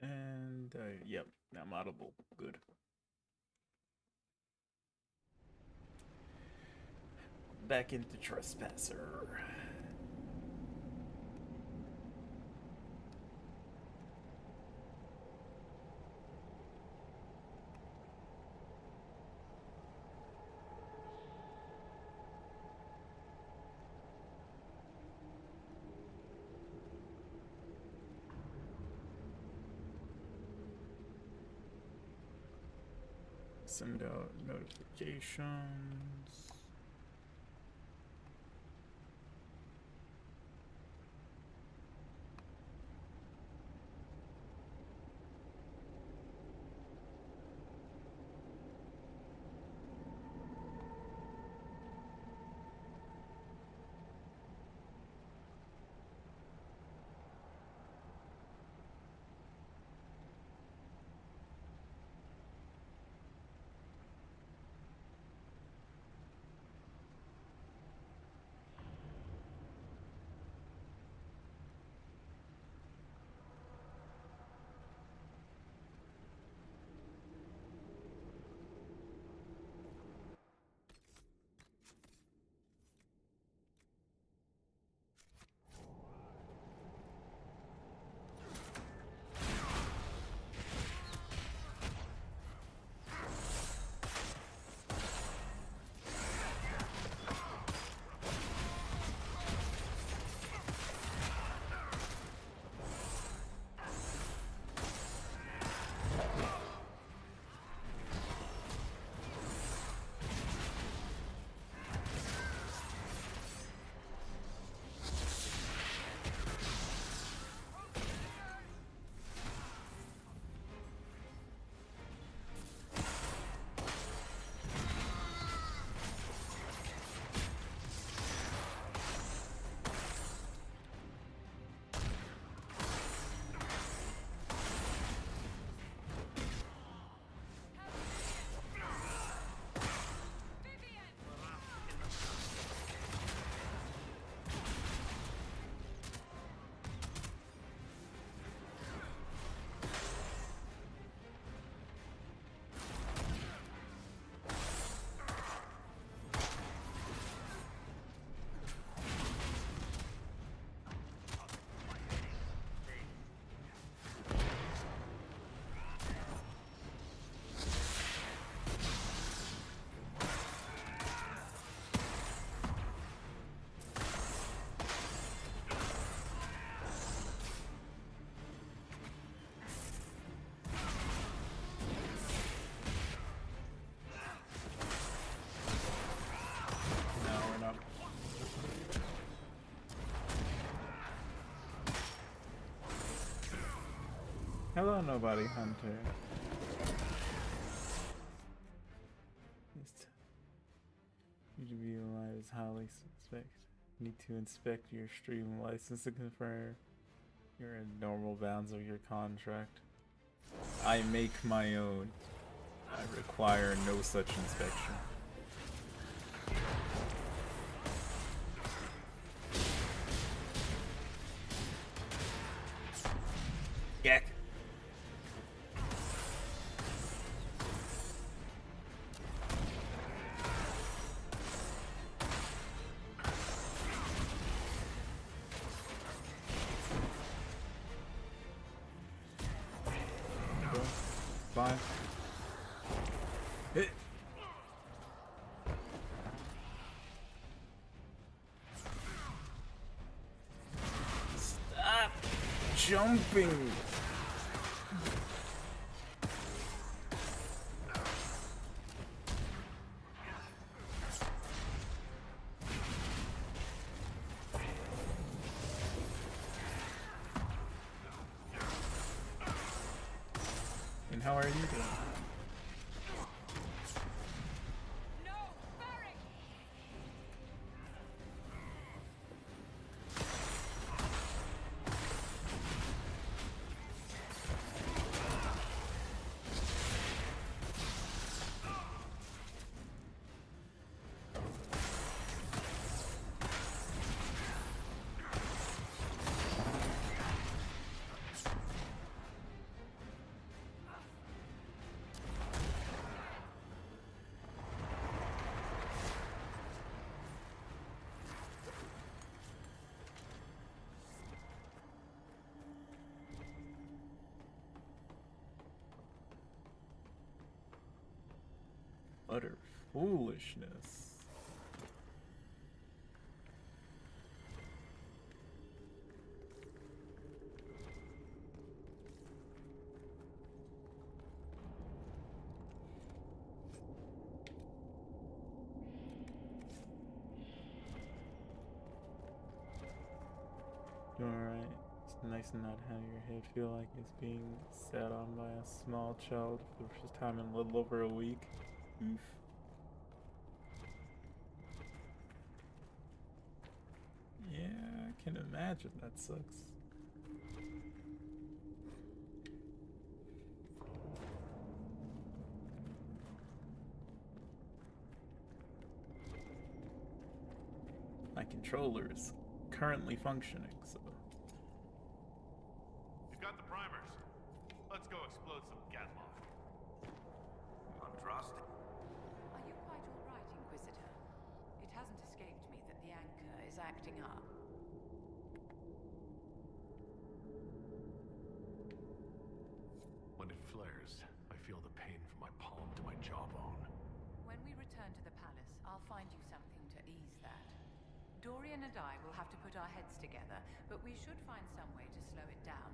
And yep, I'm audible. Good. Back into Trespasser. Send out notifications. No, we're not. Hello, nobody hunter. You to be alive is highly suspect. Need to inspect your stream license to confirm you're in normal bounds of your contract. I make my own. I require no such inspection. Gek. Fine. Hit. Stop jumping. And how are you doing? foolishness. You alright? It's nice to not have your head feel like it's being sat on by a small child for the first time in a little over a week. Oof. Yeah, I can imagine that sucks. My controller is currently functioning, so. You've got the primers. Let's go explode some Gatlock. Untrust. Are you quite all right, Inquisitor? It hasn't escaped me that the anchor is acting up. When it flares, I feel the pain from my palm to my jawbone. When we return to the palace, I'll find you something to ease that. Dorian and I will have to put our heads together, but we should find some way to slow it down.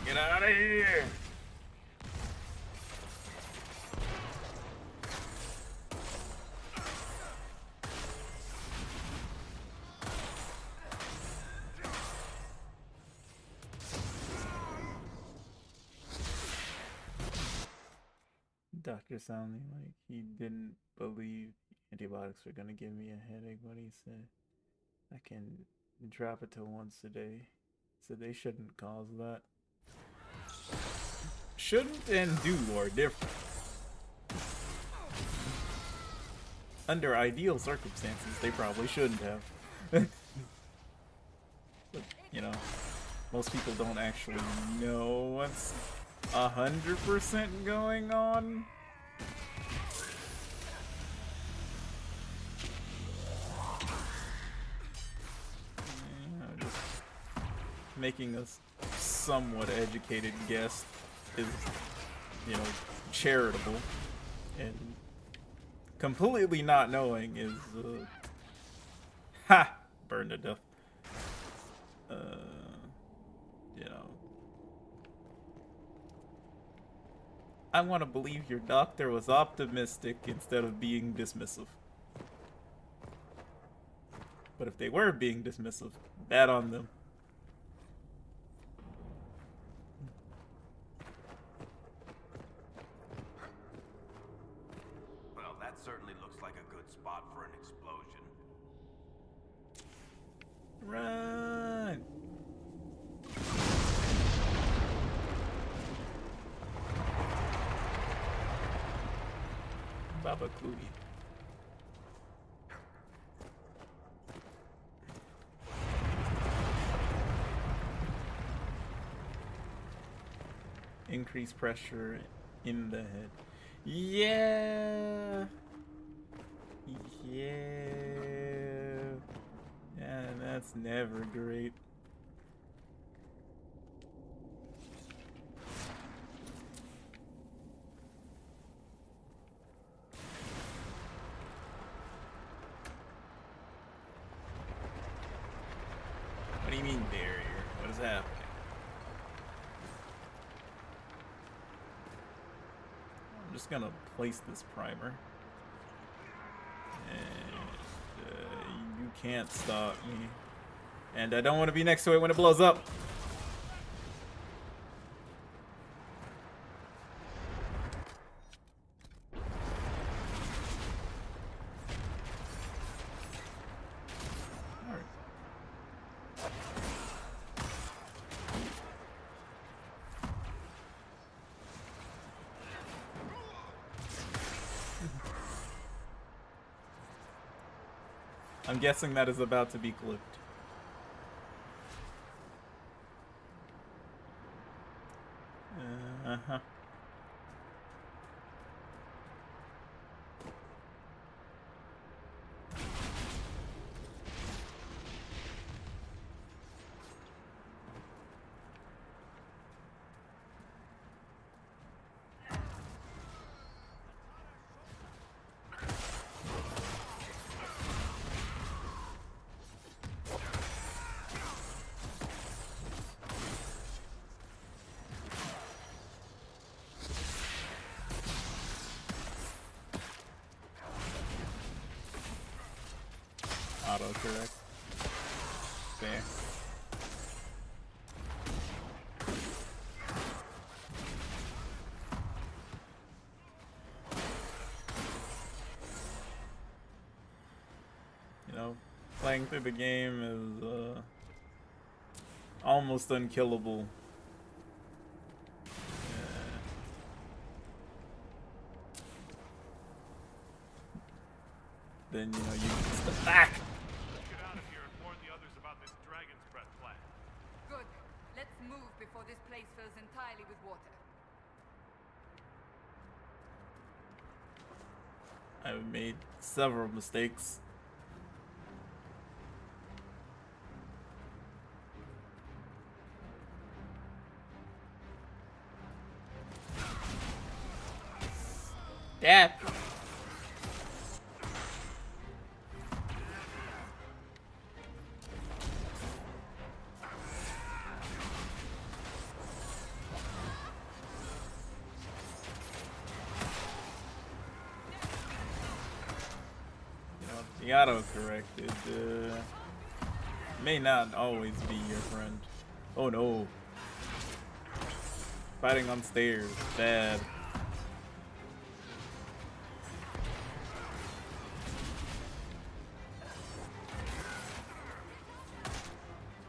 Get out of here! Doctor sounding like he didn't believe antibiotics were gonna give me a headache, but he said I can drop it to once a day. So they shouldn't cause that. Shouldn't and do are different. Under ideal circumstances, they probably shouldn't have. But, you know, most people don't actually know what's 100% going on. Just making a somewhat educated guess is, you know, charitable, and completely not knowing is, ha! Burned to death. You know, I want to believe your doctor was optimistic instead of being dismissive. But if they were being dismissive, bad on them. Well, that certainly looks like a good spot for an explosion. Run! Baba Cootie. Increase pressure in the head. Yeah. Yeah, that's never great. What do you mean barrier? What is happening? I'm just gonna place this primer. And you can't stop me. And I don't want to be next to it when it blows up. Alright. I'm guessing that is about to be clipped. Uh-huh. autocorrect. There. You know, playing through the game is almost unkillable. Then you know you step back. Let's get out of here and warn the others about this dragon's breath plan. Good. Let's move before this place fills entirely with water. I've made several mistakes. Dad. The autocorrected may not always be your friend. Oh no. Fighting on stairs. Bad.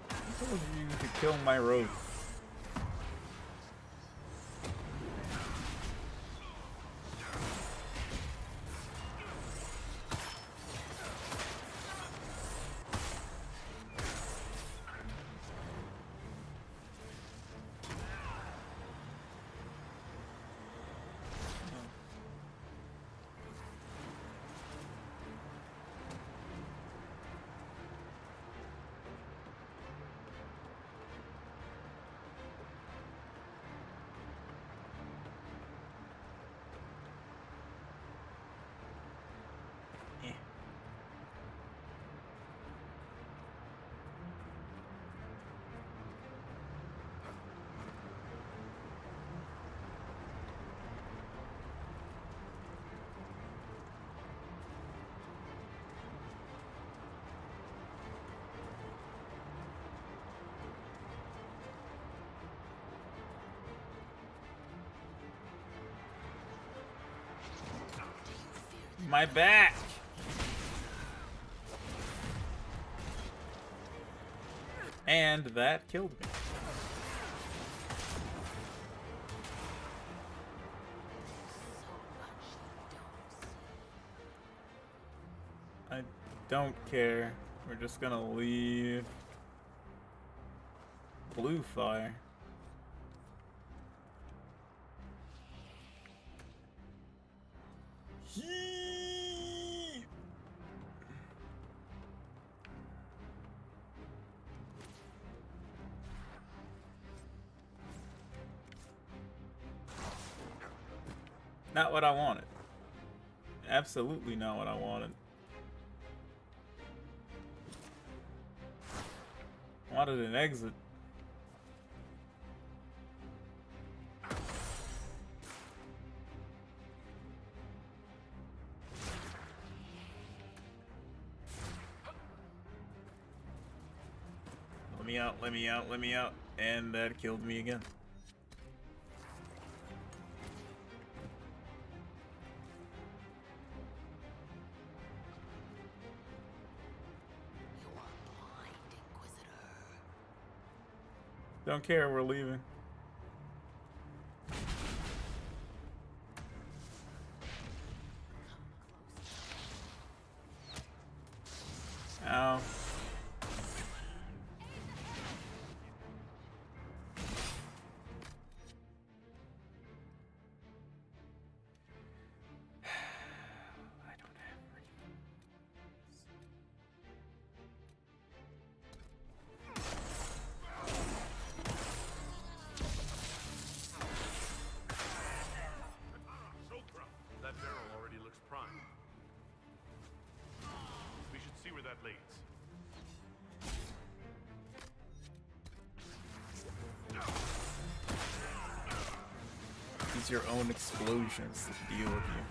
I told you to kill my rope. My back! And that killed me. I don't care. We're just gonna leave blue fire. Not what I wanted. Absolutely not what I wanted. Wanted an exit. Let me out, let me out, let me out. And that killed me again. Don't care, we're leaving. Ow. That barrel already looks prime. We should see where that leads. Use your own explosions to deal with you.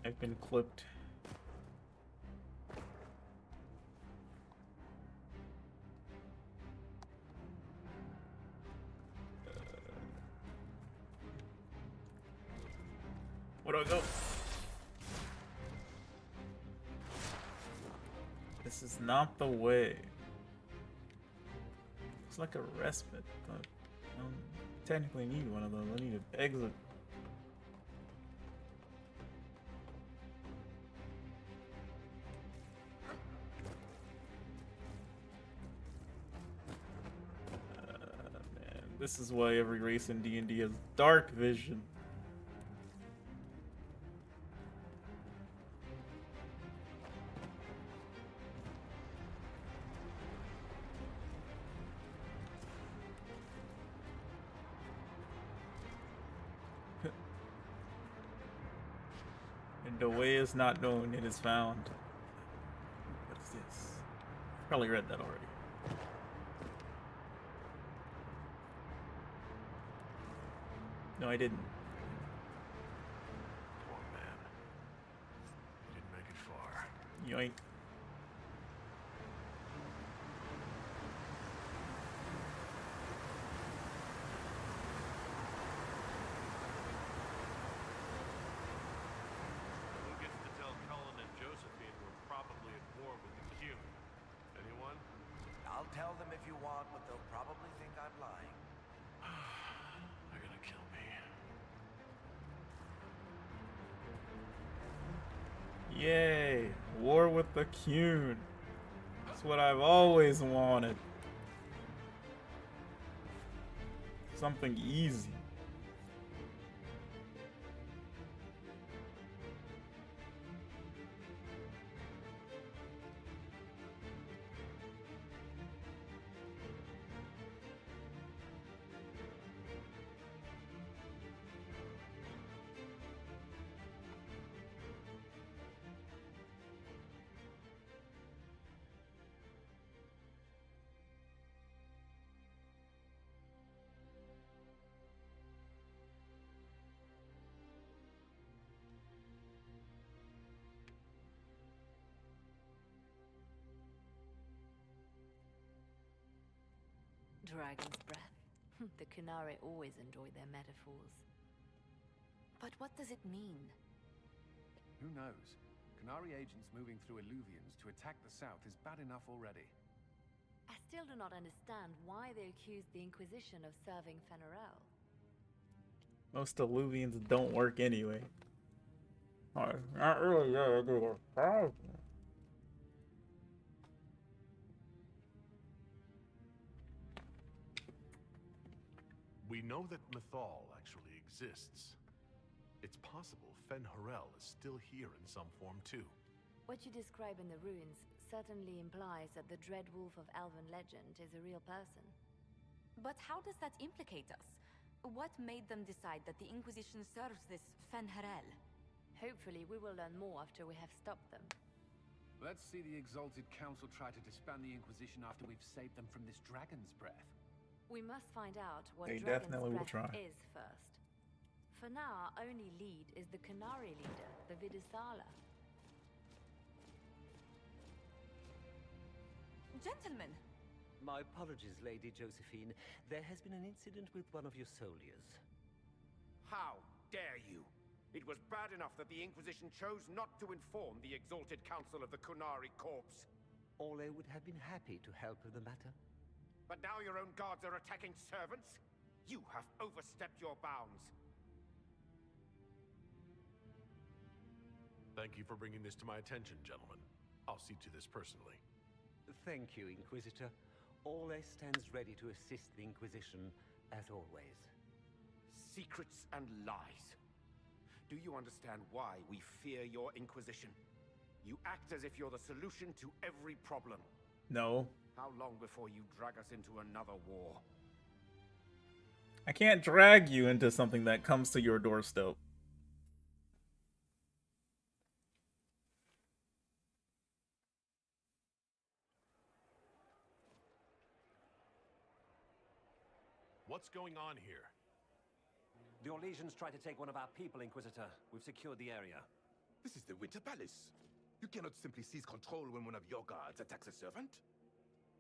I've been clipped. Where do I go? This is not the way. It's like a respite, but I don't technically need one of those. I need an exit. Man, this is why every race in D&D has dark vision. And the way is not known, it is found. What is this? Probably read that already. No, I didn't. Poor man. He didn't make it far. Yoink. Who gets to tell Cullen and Josephine we're probably at war with the Q? Anyone? I'll tell them if you want, but they'll probably think I'm lying. They're gonna kill me. Yay! War with the Cune. That's what I've always wanted. Something easy. Dragon's breath. The Kunari always enjoy their metaphors. But what does it mean? Who knows? Kunari agents moving through Illuvians to attack the south is bad enough already. I still do not understand why they accused the Inquisition of serving Fenarel. Most Illuvians don't work anyway. Not really, yeah, they do. We know that Mythal actually exists. It's possible Fen-Harel is still here in some form too. What you describe in the ruins certainly implies that the Dread Wolf of Elven legend is a real person. But how does that implicate us? What made them decide that the Inquisition serves this Fen-Harel? Hopefully we will learn more after we have stopped them. Let's see the Exalted Council try to disband the Inquisition after we've saved them from this dragon's breath. We must find out what They Dragon's definitely will Breath try. is first. For now, our only lead is the Kunari leader, the Vidisala. Gentlemen! My apologies, Lady Josephine. There has been an incident with one of your soldiers. How dare you? It was bad enough that the Inquisition chose not to inform the Exalted Council of the Kunari Corps. Ole would have been happy to help with the matter. But now your own guards are attacking servants? You have overstepped your bounds. Thank you for bringing this to my attention, gentlemen. I'll see to this personally. Thank you, Inquisitor. Ole stands ready to assist the Inquisition, as always. Secrets and lies. Do you understand why we fear your Inquisition? You act as if you're the solution to every problem. No. How long before you drag us into another war? I can't drag you into something that comes to your doorstep. What's going on here? The Orlesians tried to take one of our people, Inquisitor. We've secured the area. This is the Winter Palace. You cannot simply seize control when one of your guards attacks a servant.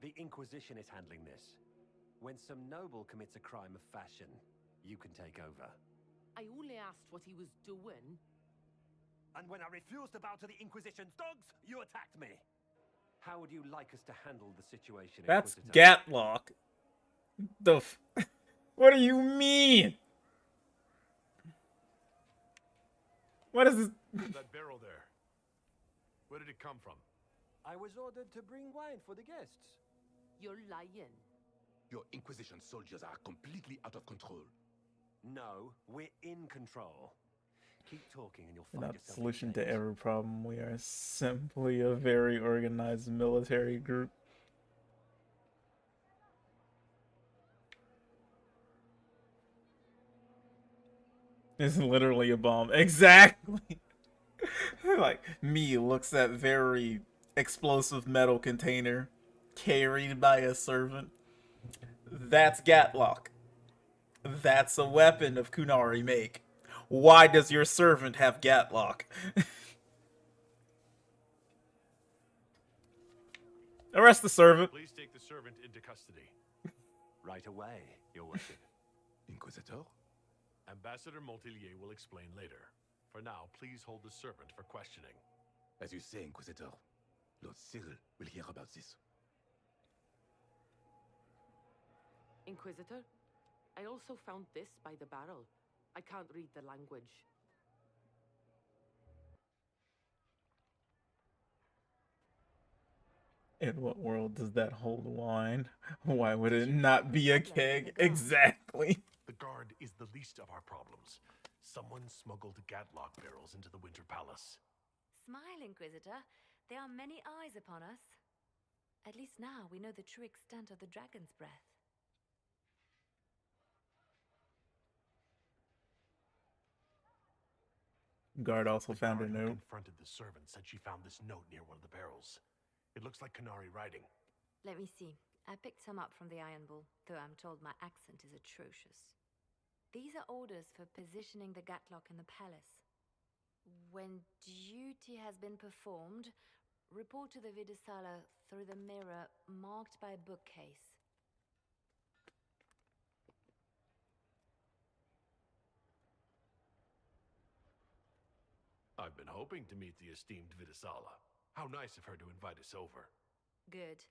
The Inquisition is handling this. When some noble commits a crime of fashion, you can take over. I only asked what he was doing. And when I refused to bow to the Inquisition's dogs, you attacked me. How would you like us to handle the situation, That's Inquisitor? Gatlock. What do you mean? What is this? That barrel there. Where did it come from? I was ordered to bring wine for the guests. You're lying. Your Inquisition soldiers are completely out of control. No, we're in control. Keep talking and you'll We're find not the yourself solution in to place. every problem. We are simply a very organized military group. It's literally a bomb. Exactly. Like, me looks at very explosive metal container carried by a servant. That's Gatlock. That's a weapon of Kunari make. Why does your servant have Gatlock? Arrest the servant. Please take the servant into custody. Right away, Your Worship. Inquisitor? Ambassador Montilier will explain later. For now, please hold the servant for questioning. As you say, Inquisitor. Lord Cyril will hear about this. Inquisitor, I also found this by the barrel. I can't read the language. In what world does that hold wine? Why would it not be a keg? Exactly. The guard is the least of our problems. Someone smuggled Gatlock barrels into the Winter Palace. Smile, Inquisitor. There are many eyes upon us. At least now we know the true extent of the dragon's breath. Guard also The found a guard who note. confronted the servant said she found this note near one of the barrels. It looks like Kunari writing. Let me see. I picked some up from the Iron Bull, though I'm told my accent is atrocious. These are orders for positioning the Gatlock in the palace. When duty has been performed, report to the Vidisala through the mirror marked by a bookcase. I've been hoping to meet the esteemed Vidisala. How nice of her to invite us over. Good.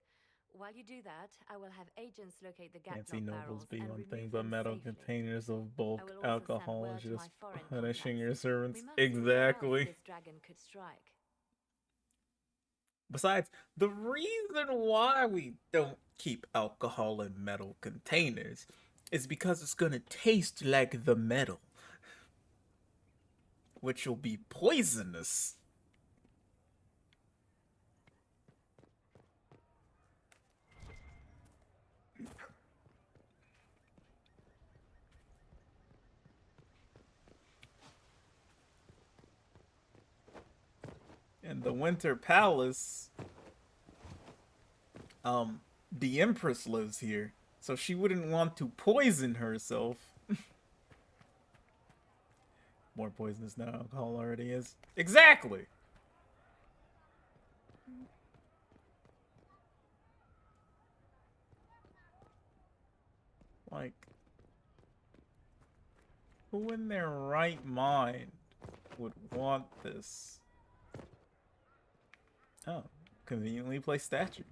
While you do that, I will have agents locate the Can't see Gatlock nobles barrels be and one remove thing, but them metal safely. containers of I bulk will also send alcohol word is to just my foreign punishing contacts. your servants. We must see where else Exactly. this dragon could strike. Besides, the reason why we don't keep alcohol in metal containers is because it's gonna taste like the metal, which will be poisonous. And the Winter Palace, the Empress lives here, so she wouldn't want to poison herself. More poisonous than alcohol already is. Exactly! Like, who in their right mind would want this? Oh, conveniently placed statue.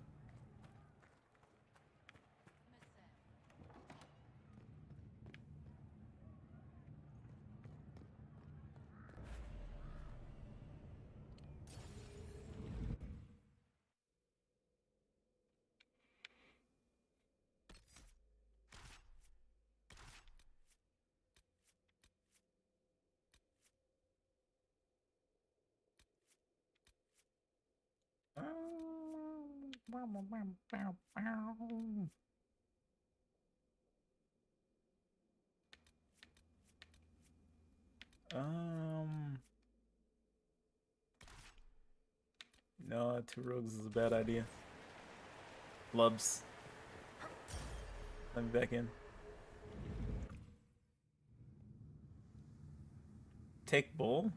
No, 2 rogues is a bad idea. Lubs. Let me back in. Take bull?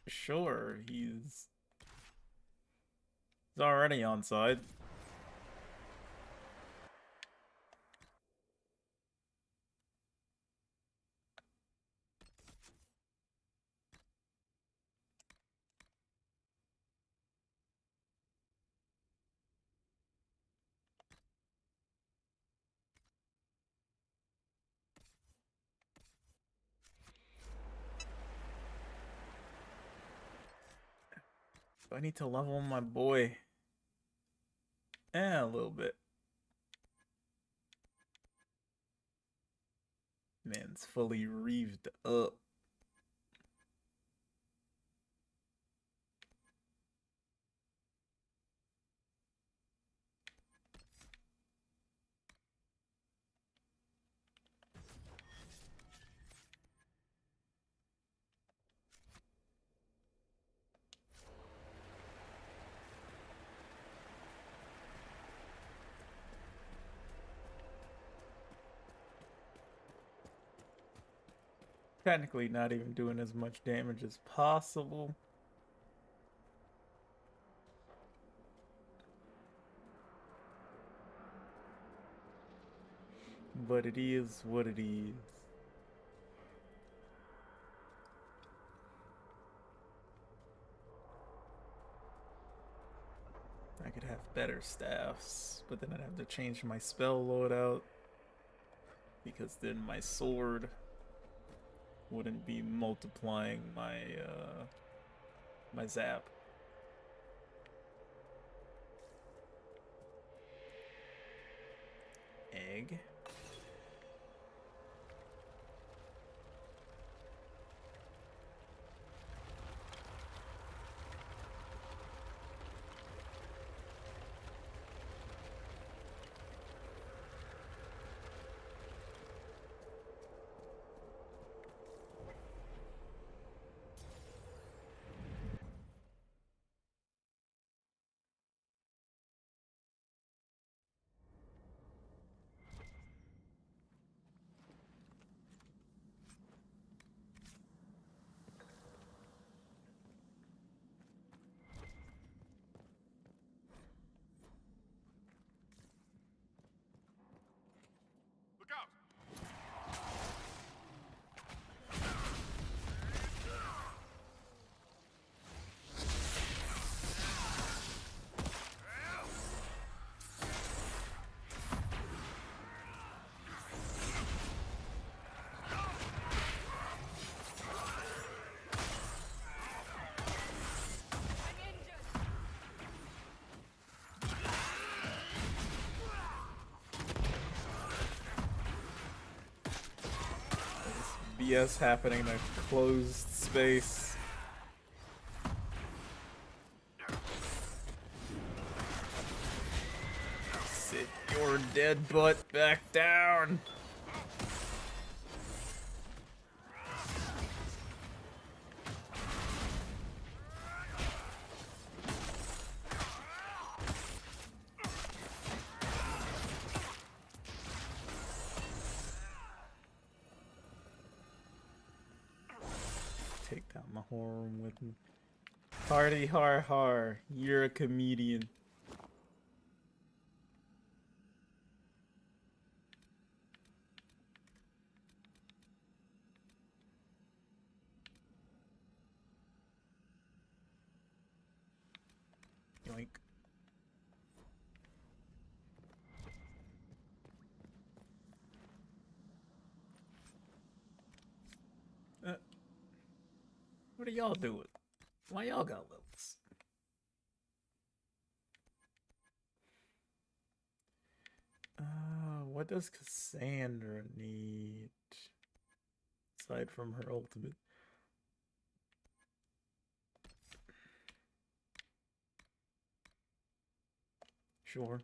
Sure, he's already on side. Do I need to level my boy? A little bit. Man's fully reeved up. Technically not even doing as much damage as possible. But it is what it is. I could have better staffs, but then I'd have to change my spell loadout, because then my sword wouldn't be multiplying my my zap. Egg. BS happening in a closed space. Sit your dead butt back down. Take down my horror with me. Hardy har har, you're a comedian. Yoink. What are y'all doing? Why y'all got levels? What does Cassandra need? Aside from her ultimate. Sure.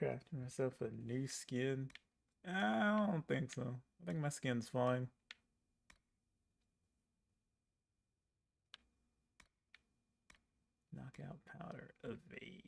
Crafting myself a new skin? I don't think so. I think my skin's fine. Knockout powder, evade.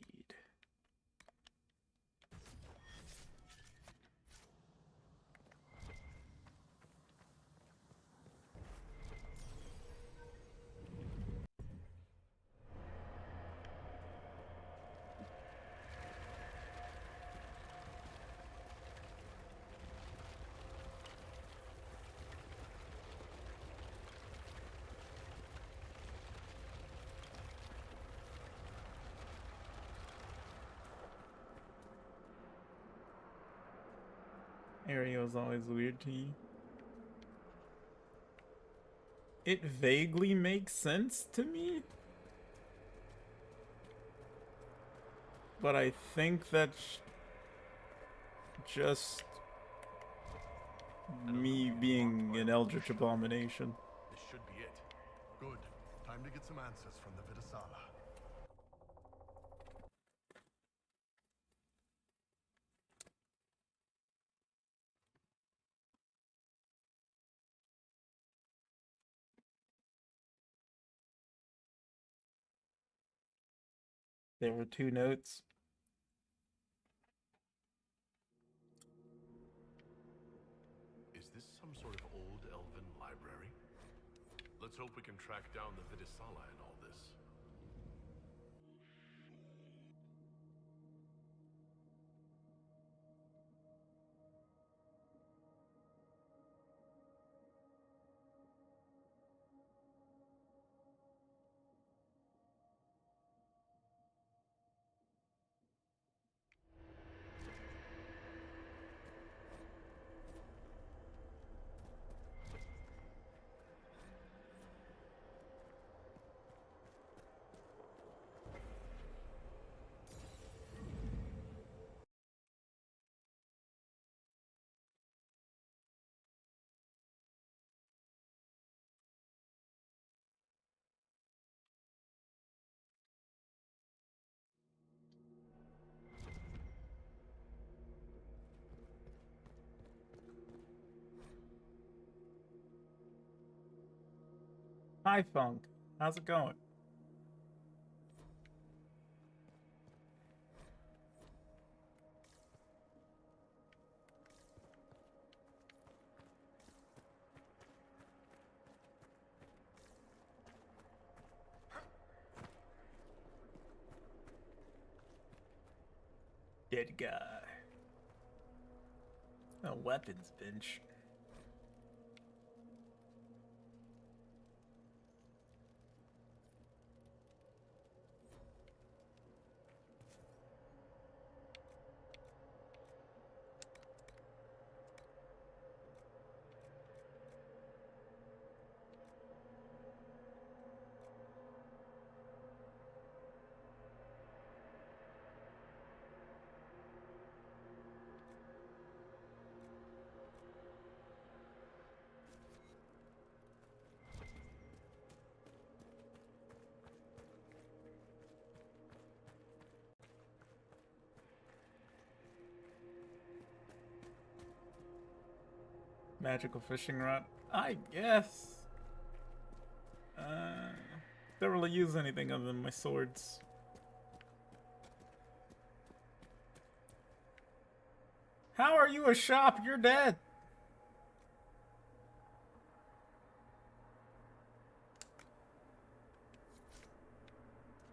Area was always weird to you. It vaguely makes sense to me, but I think that's just me being an eldritch abomination. This should be it. Good. Time to get some answers from the Vidasala. There were 2 notes. Is this some sort of old elven library? Let's hope we can track down the Vidasala in all this. Hi, Funk. How's it going? Dead guy. A weapons bench. Magical fishing rod? I guess. Don't really use anything other than my swords. How are you a shop? You're dead.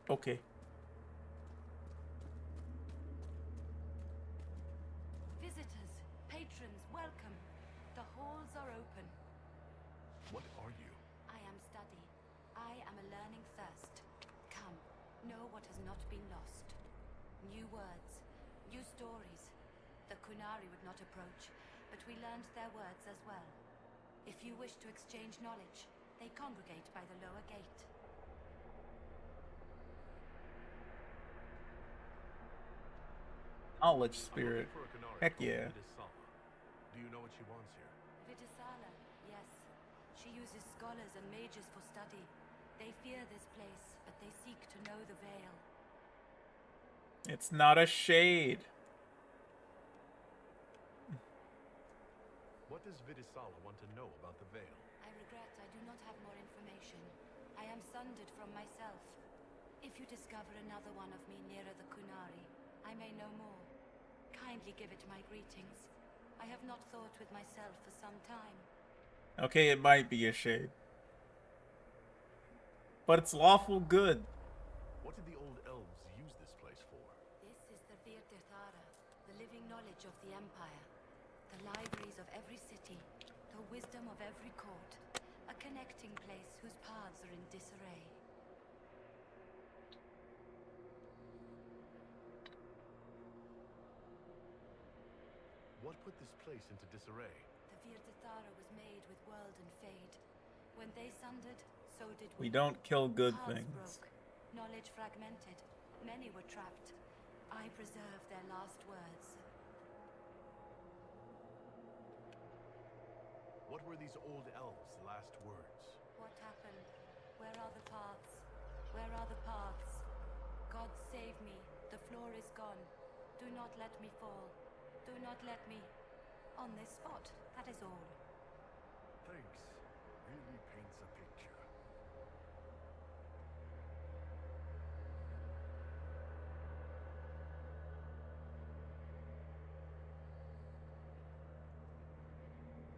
Okay. Visitors, patrons, welcome. The halls are open. What are you? I am study. I am a learning thirst. Come, know what has not been lost. New words, new stories. The Kunari would not approach, but we learned their words as well. If you wish to exchange knowledge, they congregate by the lower gate. Knowledge spirit. Heck yeah. Do you know what she wants here? Vidasala scholars and mages for study. They fear this place, but they seek to know the veil. It's not a shade. What does Vidisala want to know about the veil? I regret I do not have more information. I am sundered from myself. If you discover another one of me nearer the Kunari, I may know more. Kindly give it my greetings. I have not thought with myself for some time. Okay, it might be a shade. But it's lawful good. What did the old elves use this place for? This is the Virtithara, the living knowledge of the Empire. The libraries of every city, the wisdom of every court. A connecting place whose paths are in disarray. What put this place into disarray? The Virtithara was made with world and fade. When they sundered, so did We don't kill good Paths things. broke, knowledge fragmented. Many were trapped. I preserved their last words. What were these old elves' last words? What happened? Where are the paths? Where are the paths? God save me. The floor is gone. Do not let me fall. Do not let me... on this spot. That is all. Thanks. Really paints a picture.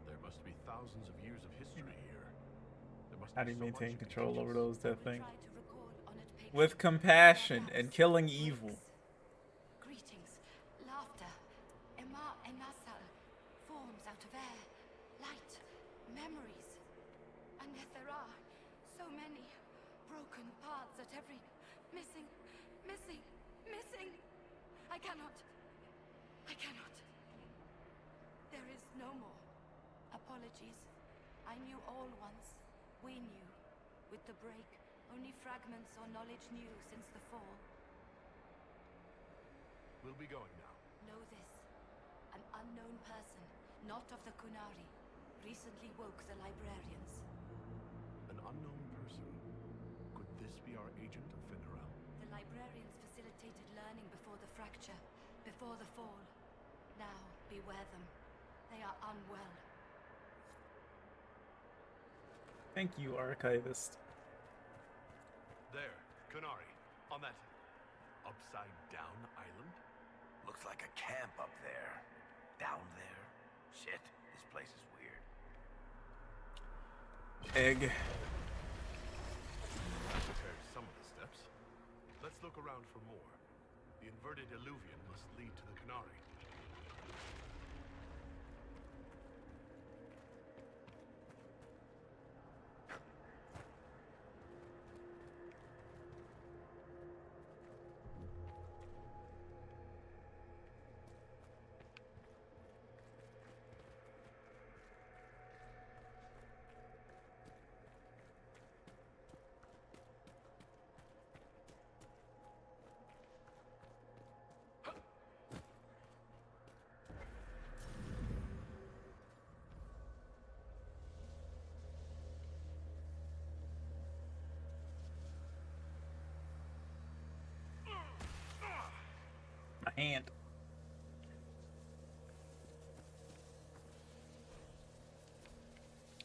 There must be thousands of years of history here. There must How do be you so maintain much it control teaches. over those that think? Try to recall honored patrons. With compassion and killing evil. Greetings, laughter, emasal, forms out of air, light, memories. And yet there are so many broken paths at every... missing. I cannot. There is no more. Apologies. I knew all once. We knew. With the break, only fragments or knowledge new since the fall. We'll be going now. Know this. An unknown person, not of the Kunari, recently woke the librarians. An unknown person. Could this be our agent of Finneral? The librarians facilitated learning before the fracture, before the fall. Now, beware them. They are unwell. Thank you, Archivist. There, Kunari, on that upside-down island. Looks like a camp up there. Down there. Shit, this place is weird. Egg. That prepares some of the steps. Let's look around for more. The inverted illuvian must lead to the Kunari. My hand.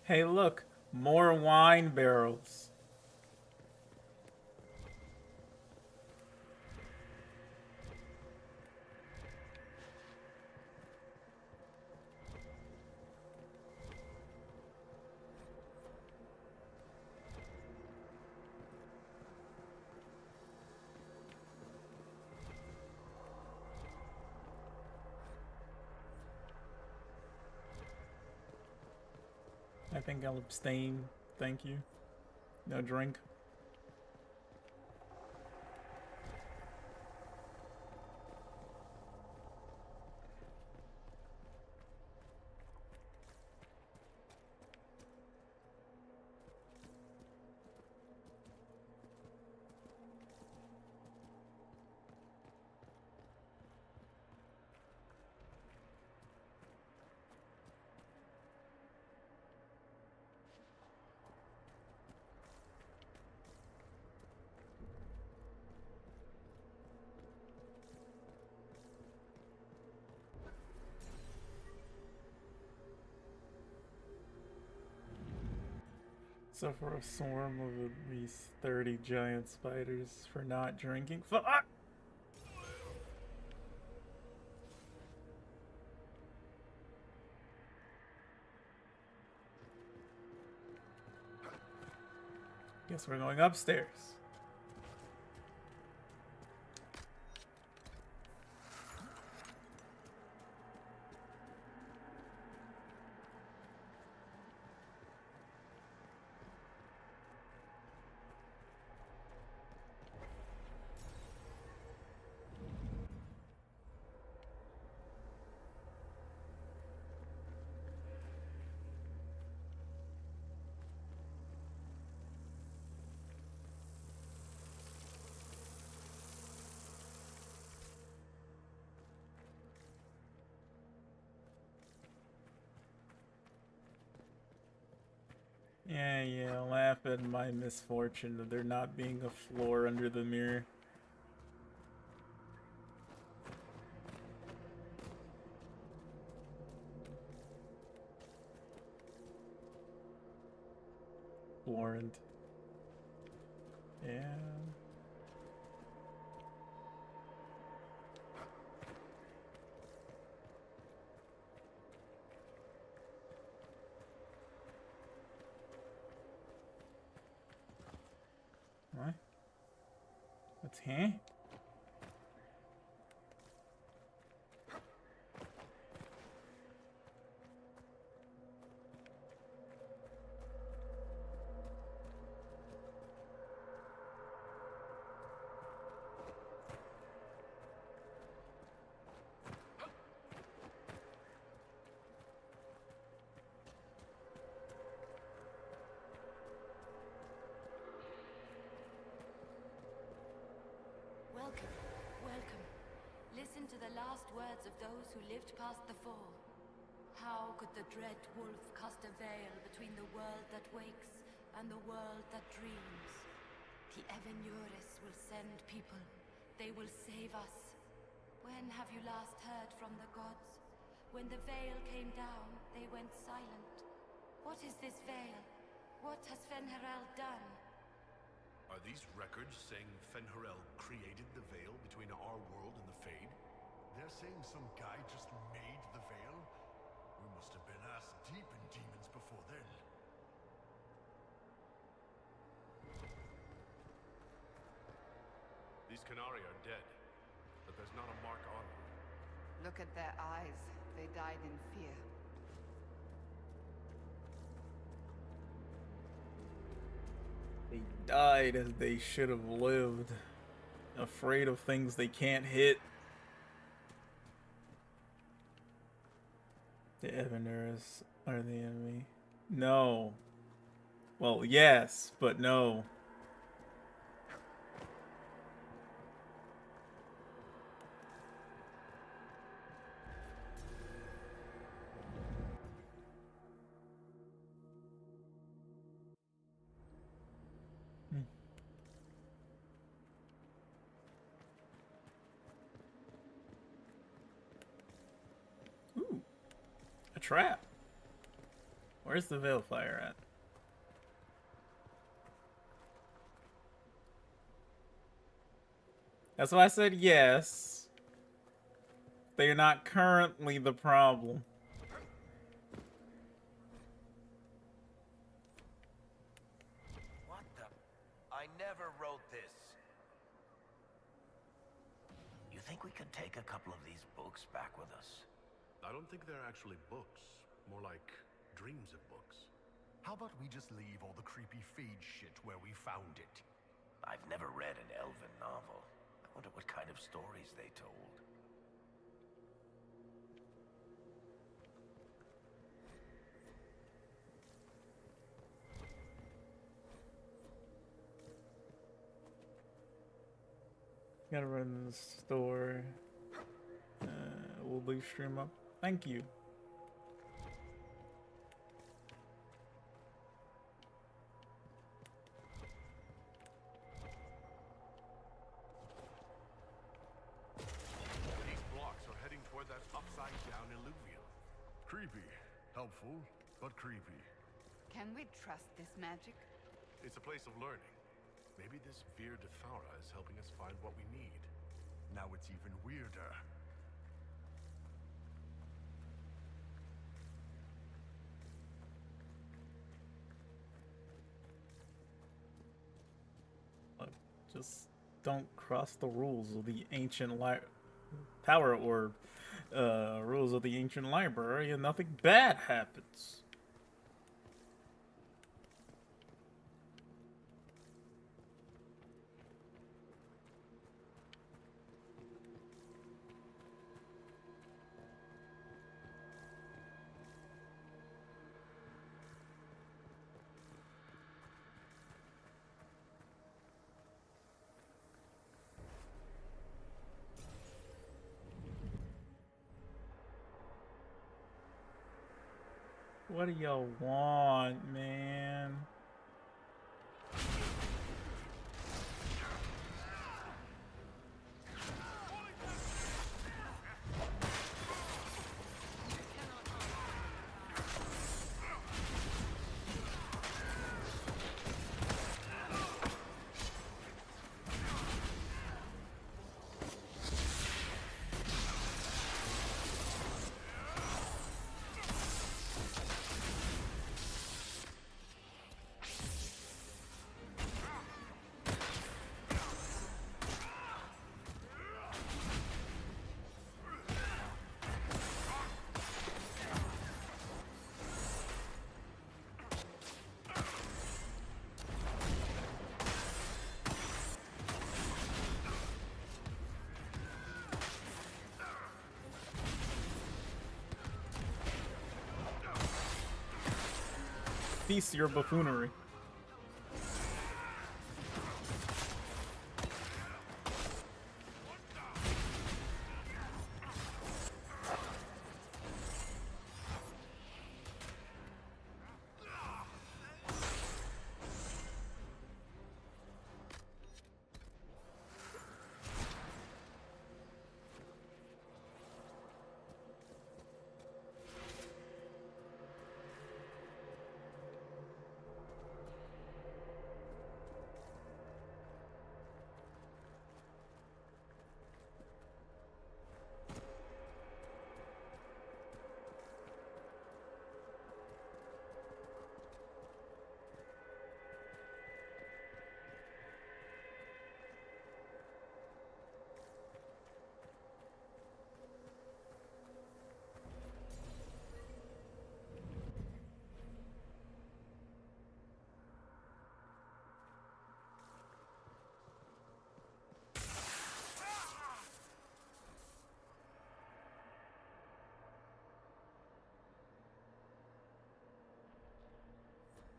Hey, look. More wine barrels. I think I'll abstain. Thank you. No drink. Suffer a swarm of at least 30 giant spiders for not drinking. Fuck! Guess we're going upstairs. Yeah, laugh at my misfortune of there not being a floor under the mirror. Warrant. Yeah. What? What's here? Welcome, welcome. Listen to the last words of those who lived past the fall. How could the dread wolf cast a veil between the world that wakes and the world that dreams? The Evenuris will send people. They will save us. When have you last heard from the gods? When the veil came down, they went silent. What is this veil? What has Fen'Harel done? Are these records saying Fen'Harel created the veil between our world and the Fade? They're saying some guy just made the veil? We must have been ass deep in demons before then. These Qunari are dead, but there's not a mark on them. Look at their eyes. They died in fear. They died as they should have lived, afraid of things they can't hit. The Evenuris are the enemy. No. Well, yes, but no. Ooh, a trap. Where's the Veilfire at? That's why I said yes. They are not currently the problem. What the? I never wrote this. You think we could take a couple of these books back with us? I don't think they're actually books. More like dreams of books. How about we just leave all the creepy Fade shit where we found it? I've never read an elven novel. I wonder what kind of stories they told. Gotta run in the store. We'll leave stream up. Thank you. These blocks are heading toward that upside-down illuvium. Creepy. Helpful, but creepy. Can we trust this magic? It's a place of learning. Maybe this Vir de Thaura is helping us find what we need. Now it's even weirder. Look, just don't cross the rules of the ancient power orb. Rules of the ancient library, and nothing bad happens. What do y'all want, man? Cease your buffoonery.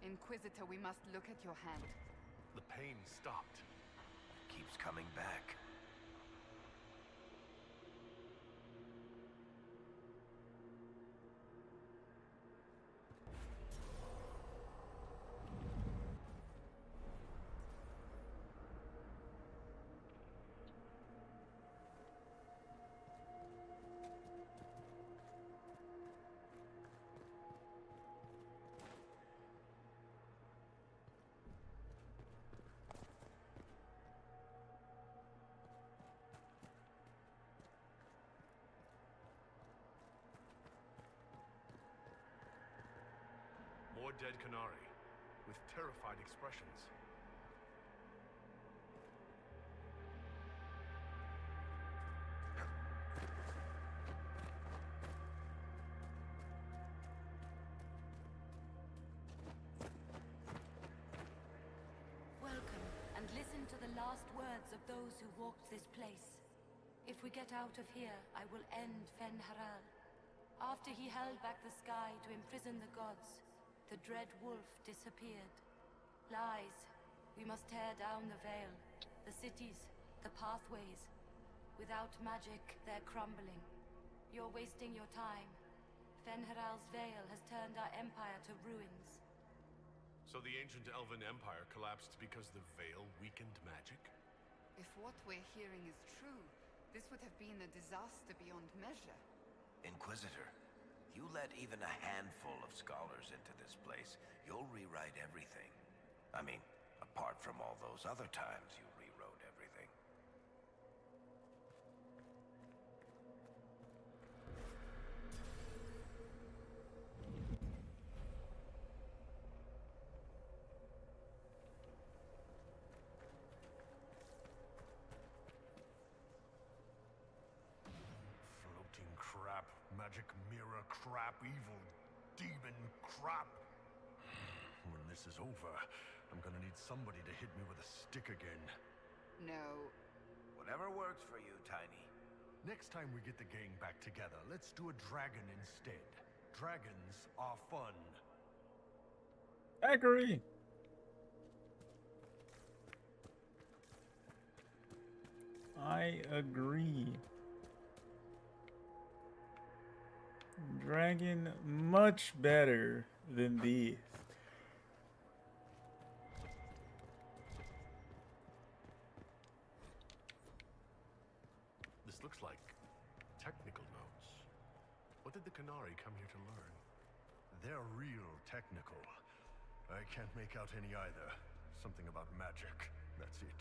Inquisitor, we must look at your hand. The pain stopped. It keeps coming back. More dead Qunari, with terrified expressions. Welcome, and listen to the last words of those who walked this place. If we get out of here, I will end Fen-Haral. After he held back the sky to imprison the gods, the dread wolf disappeared. Lies. We must tear down the veil. The cities, the pathways. Without magic, they're crumbling. You're wasting your time. Fen-Haral's veil has turned our empire to ruins. So the ancient Elven Empire collapsed because the veil weakened magic? If what we're hearing is true, this would have been a disaster beyond measure. Inquisitor, you let even a handful of scholars into this place, you'll rewrite everything. I mean, apart from all those other times you rewrote everything. Floating crap, magic mirror crap, evil demon crap. When this is over, I'm gonna need somebody to hit me with a stick again. No. Whatever works for you, Tiny. Next time we get the gang back together, let's do a dragon instead. Dragons are fun. Agree. I agree. Dragon much better than these. This looks like technical notes. What did the Qunari come here to learn? They're real technical. I can't make out any either. Something about magic. That's it.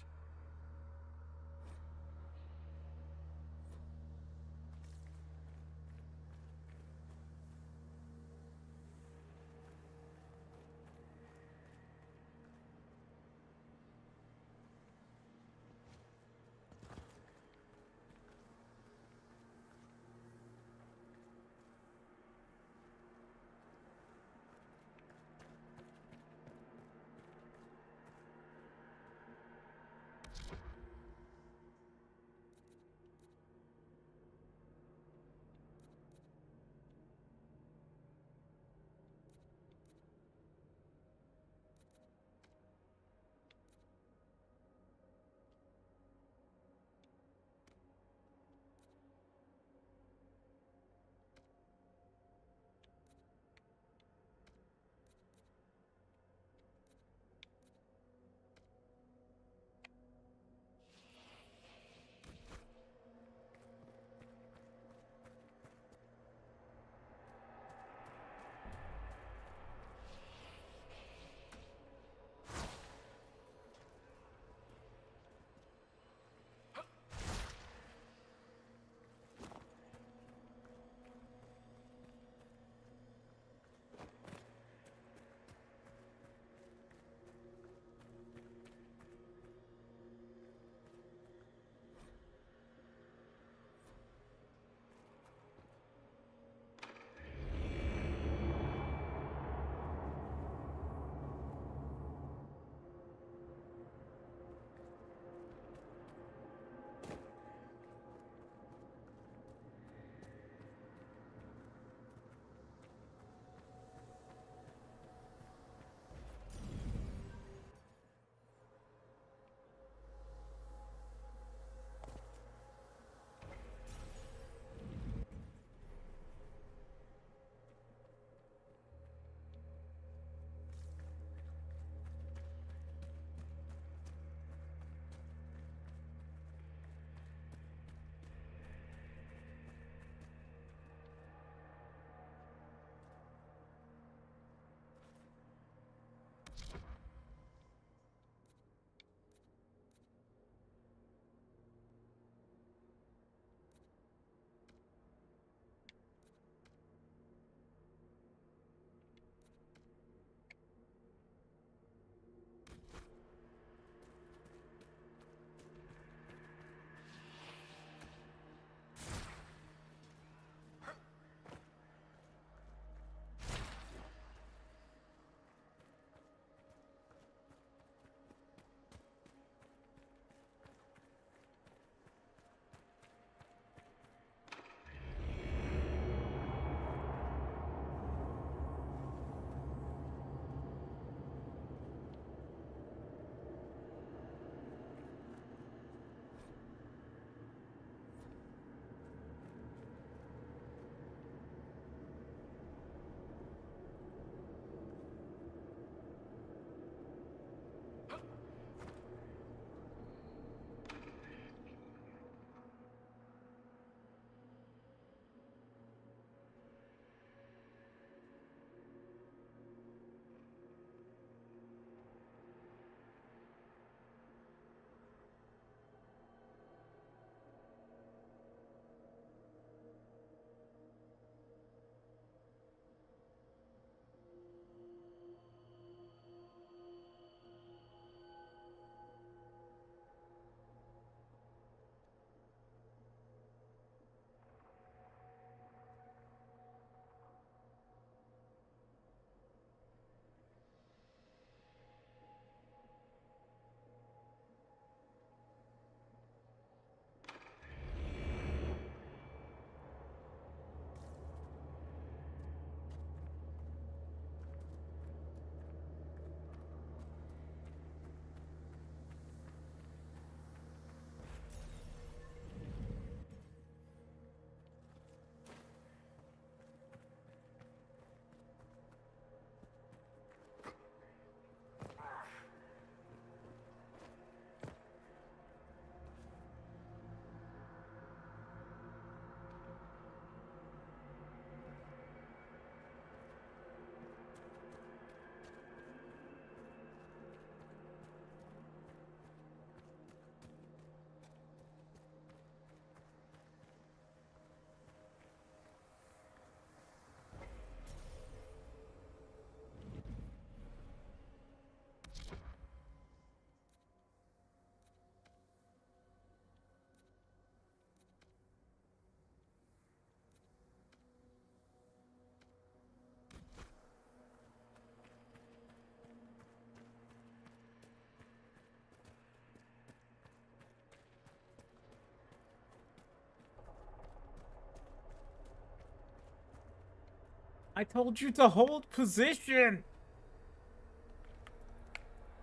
I told you to hold position!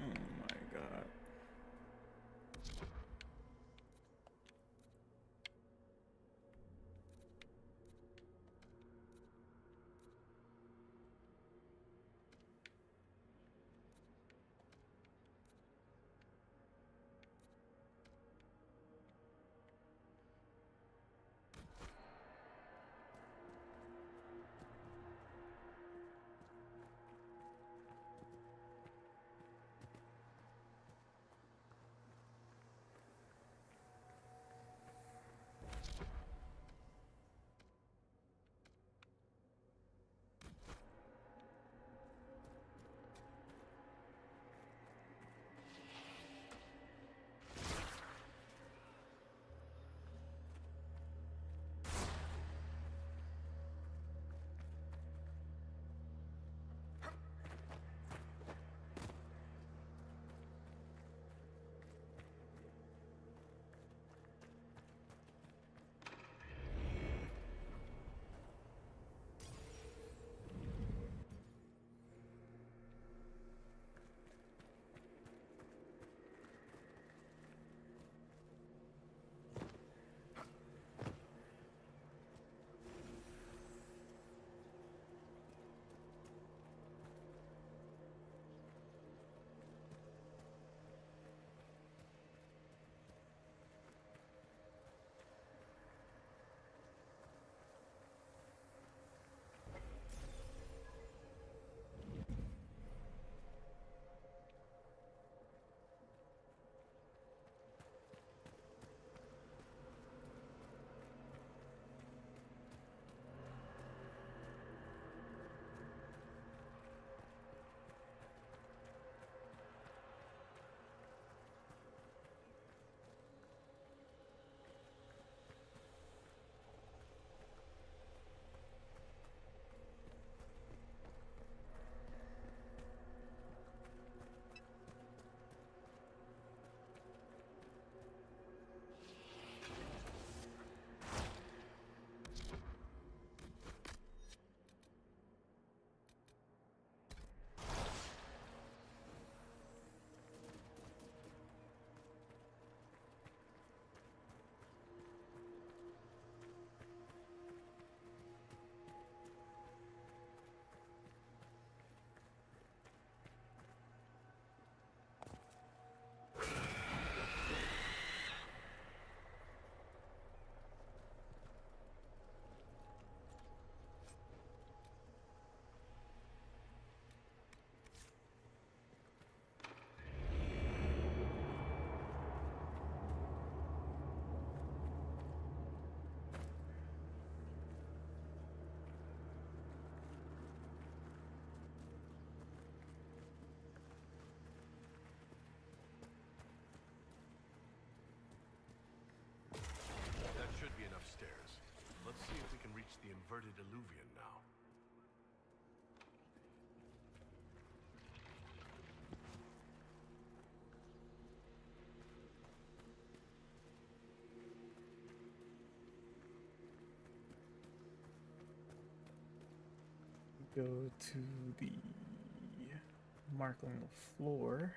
Oh my god. That should be enough stairs. Let's see if we can reach the inverted alluvion now. Go to the mark on the floor.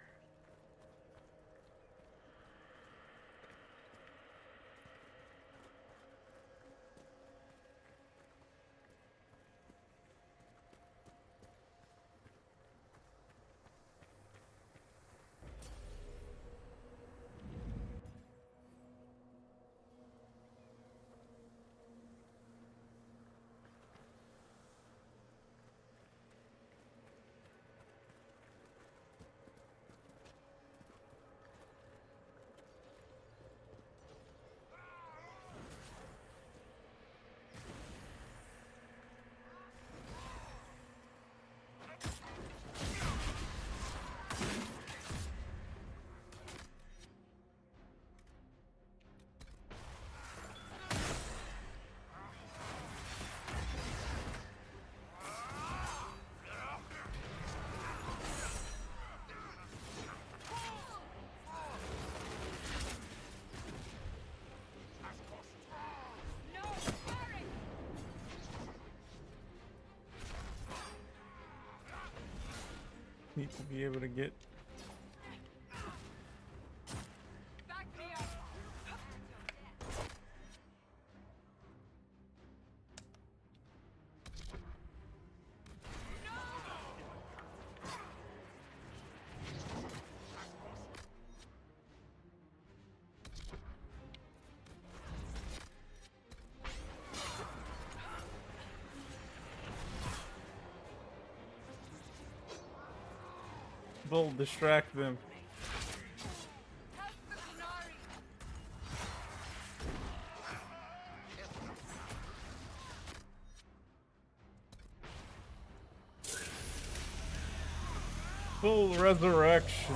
need to be able to get. Bull, distract them. Full resurrection.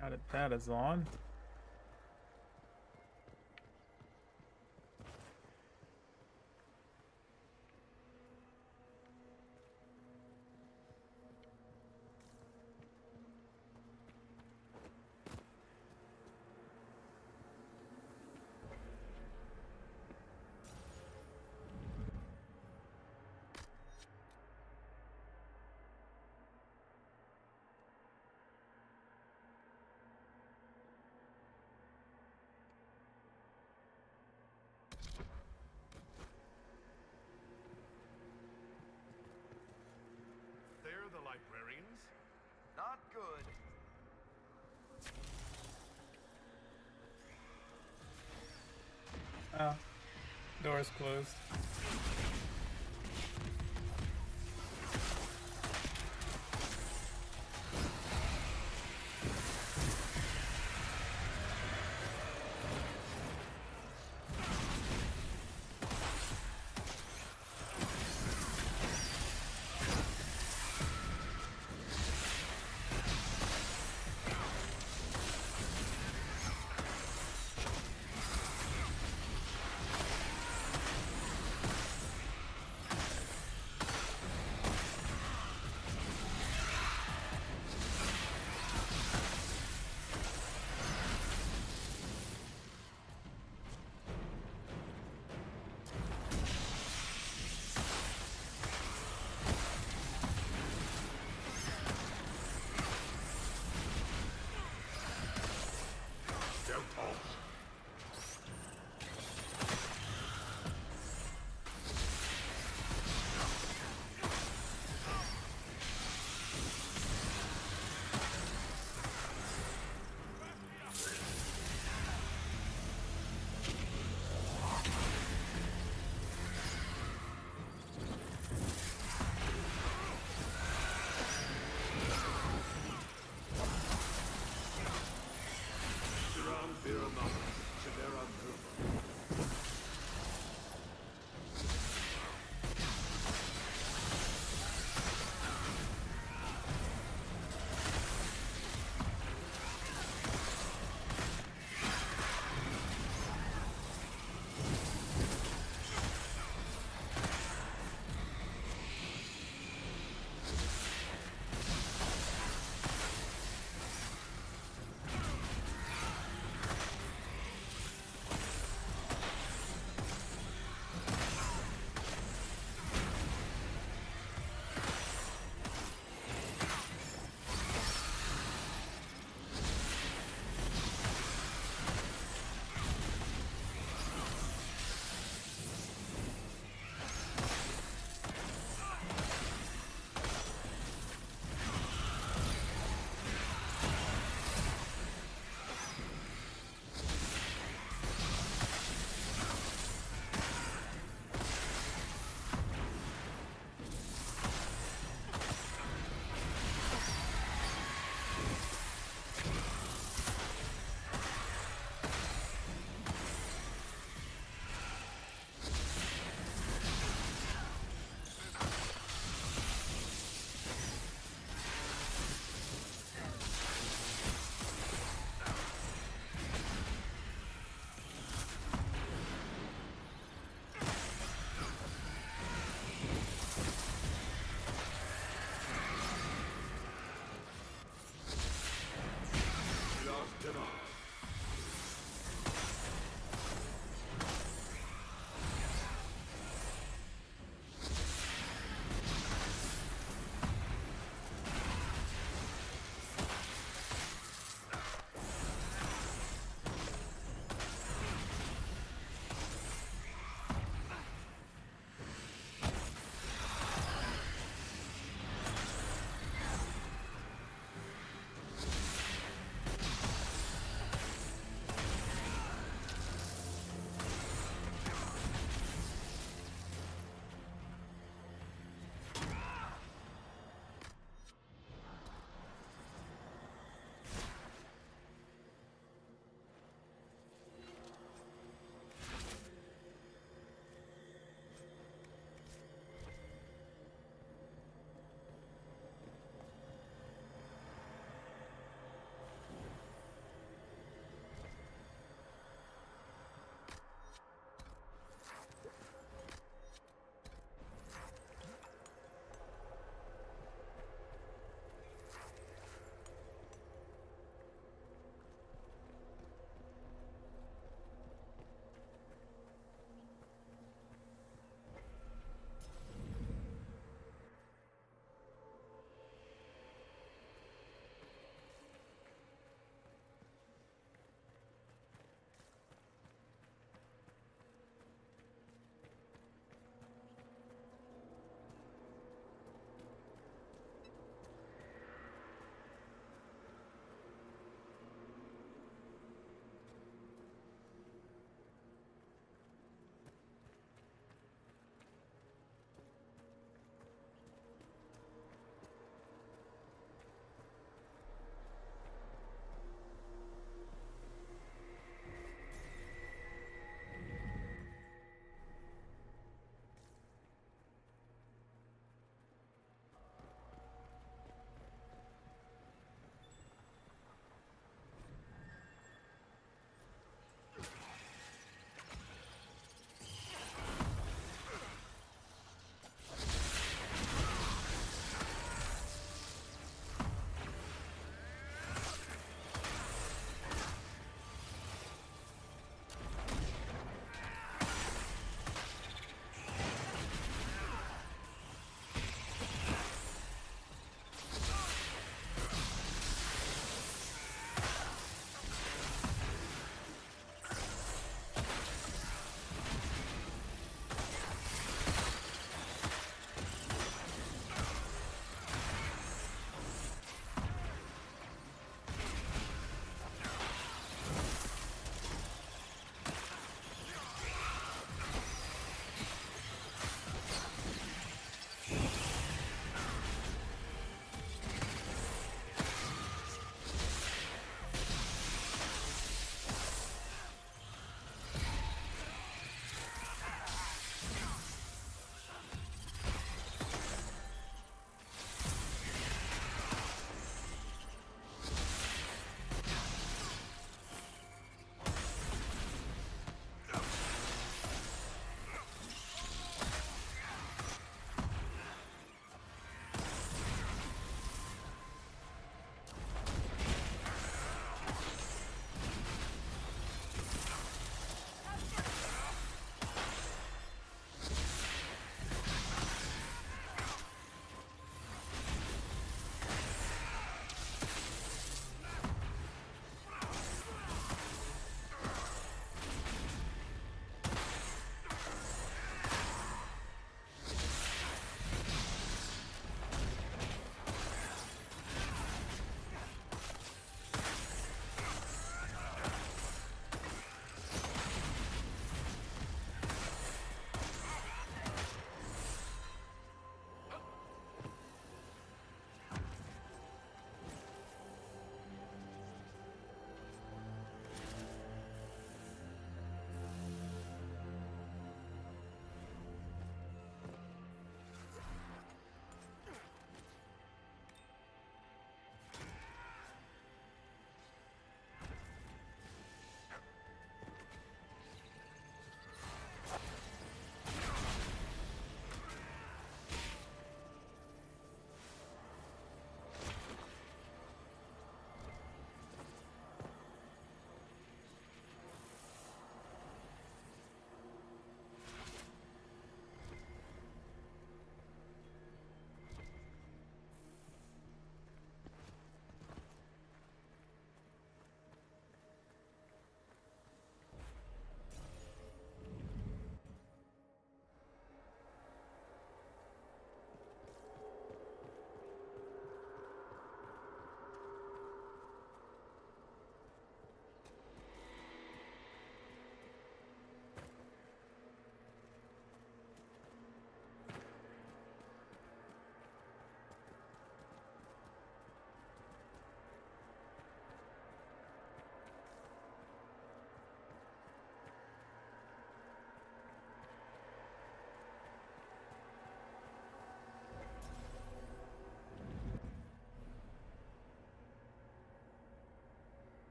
Got it, that is on. They're the librarians? Not good. Oh, door's closed.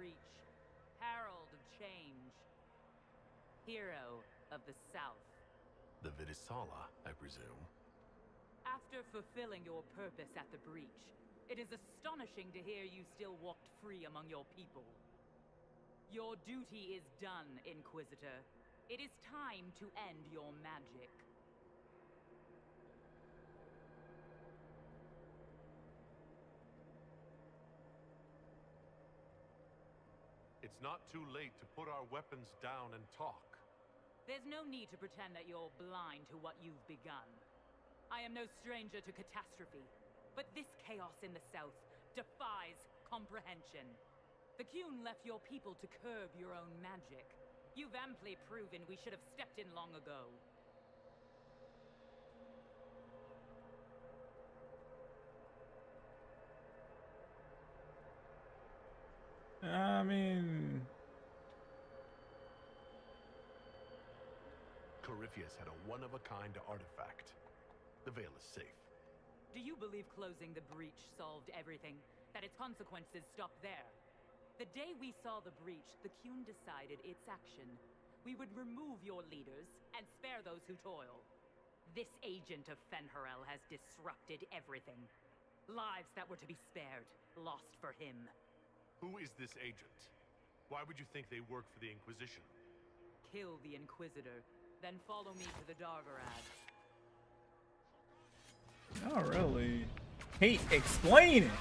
breach. Herald of change. Hero of the South. The Vidisala, I presume. After fulfilling your purpose at the breach, it is astonishing to hear you still walked free among your people. Your duty is done, Inquisitor. It is time to end your magic. It's not too late to put our weapons down and talk. There's no need to pretend that you're blind to what you've begun. I am no stranger to catastrophe, but this chaos in the South defies comprehension. The Qun left your people to curb your own magic. You've amply proven we should have stepped in long ago. I mean, Corypheus had a one-of-a-kind artifact. The Veil is safe. Do you believe closing the breach solved everything? That its consequences stopped there? The day we saw the breach, the Qun decided its action. We would remove your leaders and spare those who toil. This agent of Fen'Harel has disrupted everything. Lives that were to be spared, lost for him. Who is this agent? Why would you think they work for the Inquisition? Kill the Inquisitor, then follow me to the Dargarad. not really. Hey, explain it!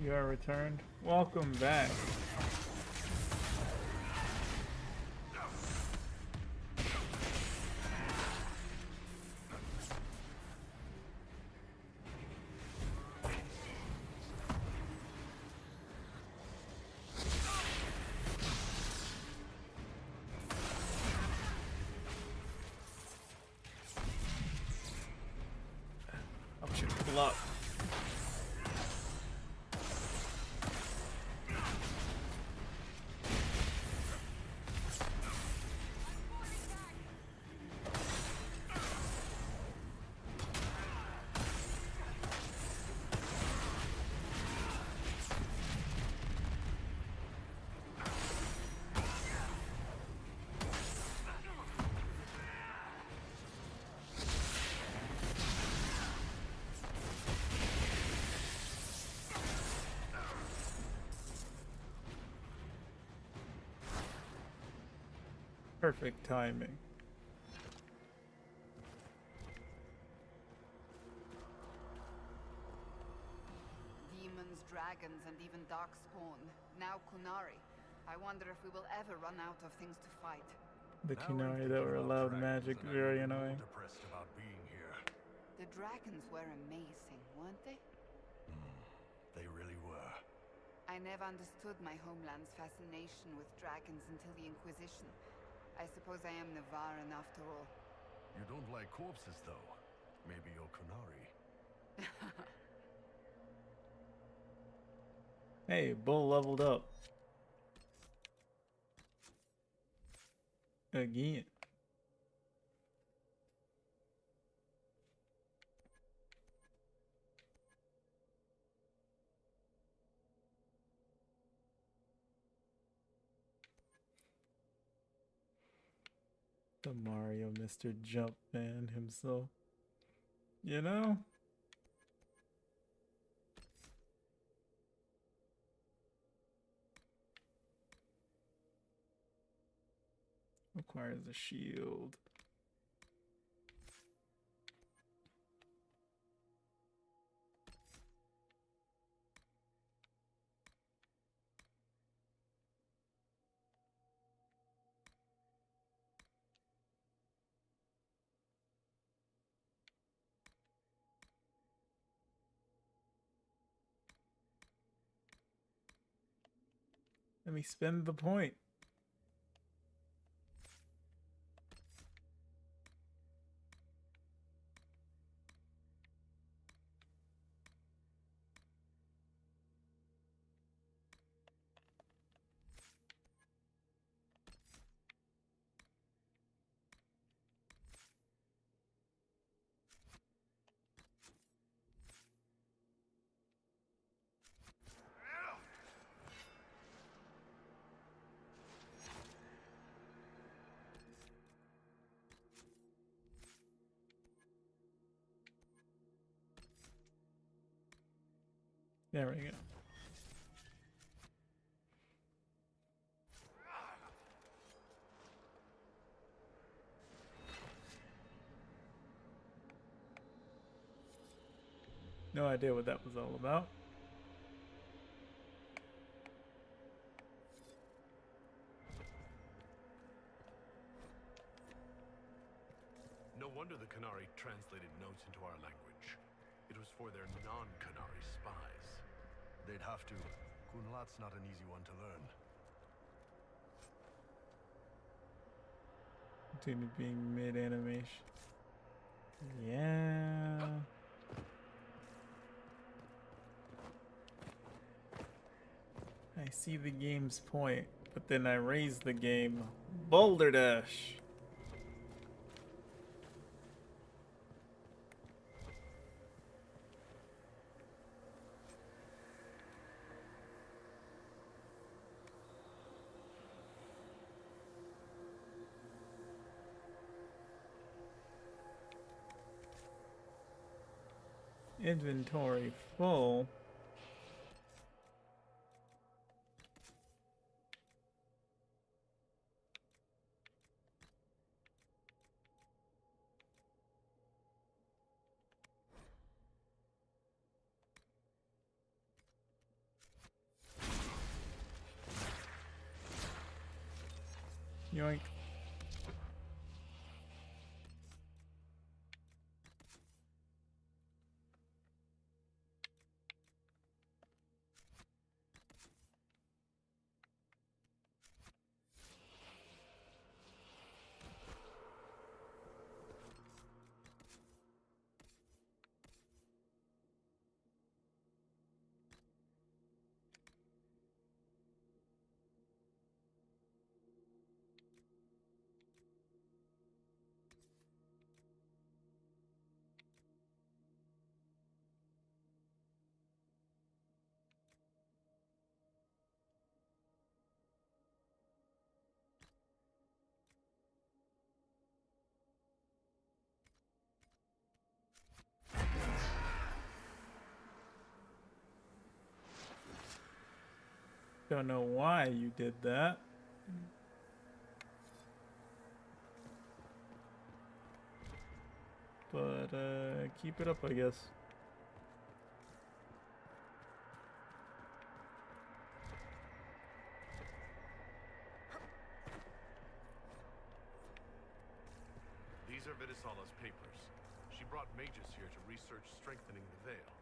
You are returned. Welcome back. level up. Perfect timing. Demons, dragons, and even darkspawn. Now Kunari. I wonder if we will ever run out of things to fight. The Kunari that were allowed magic, very annoying. Depressed about being here. The dragons were amazing, weren't they? They really were. I never understood my homeland's fascination with dragons until the Inquisition. I suppose I am Navaran after all. You don't like corpses, though. Maybe you're Kunari. Hey, Bull leveled up. Again. The Mario Mr. Jumpman himself. You know? Requires a shield. Let me spend the point. There we go. No idea what that was all about. No wonder the Kunari translated notes into our language. It was for their non-Kunari spies. They'd have to. Kunlat's not an easy one to learn. Continue being mid-animation. Yeah. I see the game's point, but then I raise the game. Boulder Dash. Inventory full. Yoink. Don't know why you did that. But, keep it up, I guess. These are Vidisala's papers. She brought mages here to research strengthening the veil.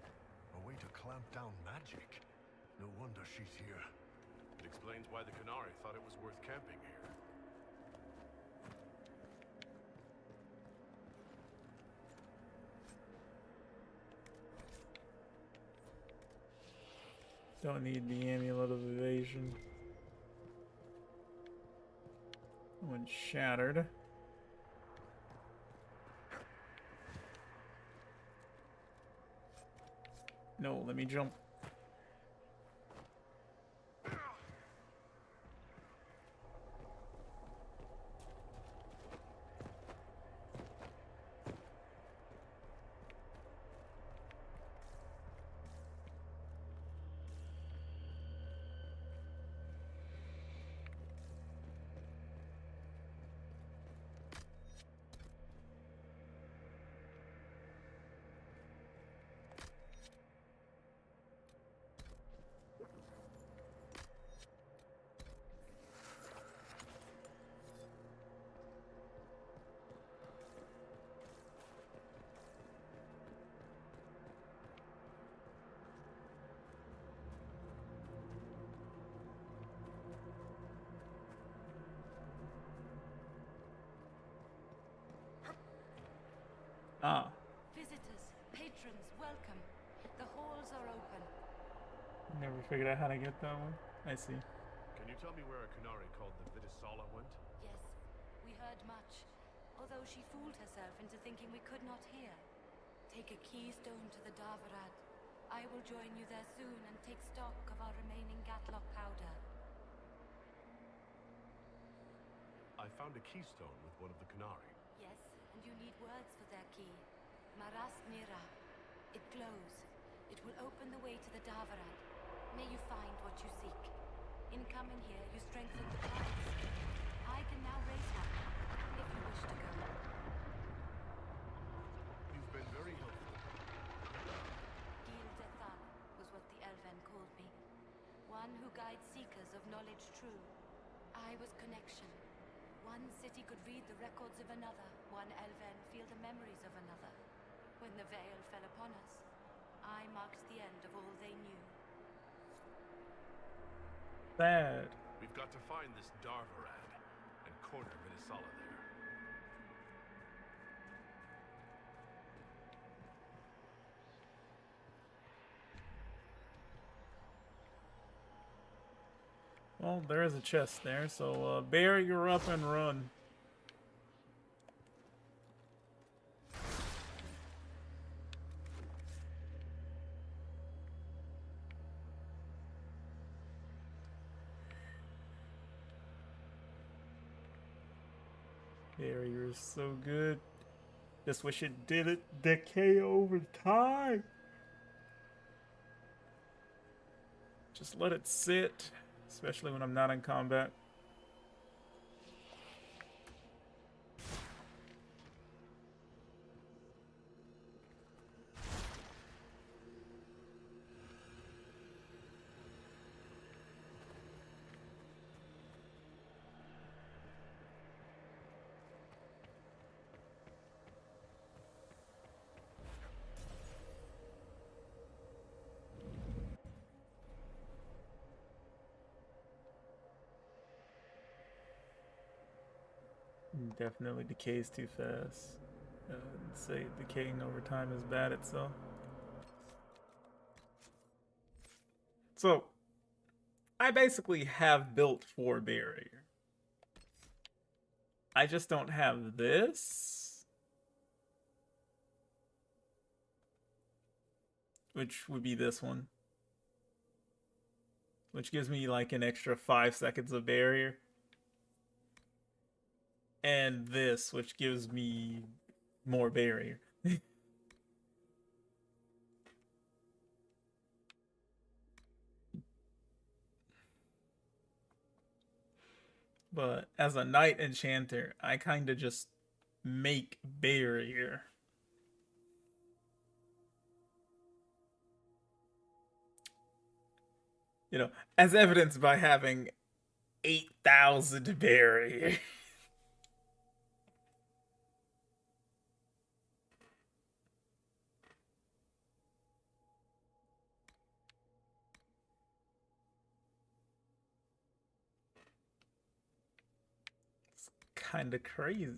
A way to clamp down magic. No wonder she's here. It explains why the Qunari thought it was worth camping here. Don't need the amulet of evasion. One shattered. No, let me jump. Ah. Visitors, patrons, welcome. The halls are open. Never figured out how to get that one. I see. Can you tell me where a Qunari called the Vidisala went? Yes, we heard much. Although she fooled herself into thinking we could not hear. Take a keystone to the Darvarad. I will join you there soon and take stock of our remaining Gatlock powder. I found a keystone with one of the Qunari. Yes, and you need words for their key. Maras Nira. It glows. It will open the way to the Darvarad. May you find what you seek. In coming here, you strengthen the ties. I can now raise one, if you wish to go. You've been very helpful. Gil Dethan was what the Elven called me. One who guides seekers of knowledge true. I was connection. One city could read the records of another, one Elven feel the memories of another. When the veil fell upon us, I marked the end of all they knew. Bad. We've got to find this Darvarad and corner Vidisala there. Well, there is a chest there, so Bear, you're up and run. Barrier's so good. Just wish it didn't decay over time. Just let it sit, especially when I'm not in combat. Definitely decays too fast. I'd say decaying over time is bad itself. So, I basically have built for barrier. I just don't have this, which would be this one, which gives me like an extra 5 seconds of barrier. And this, which gives me more barrier. But as a knight enchanter, I kind of just make barrier. You know, as evidenced by having 8,000 barrier. It's kind of crazy.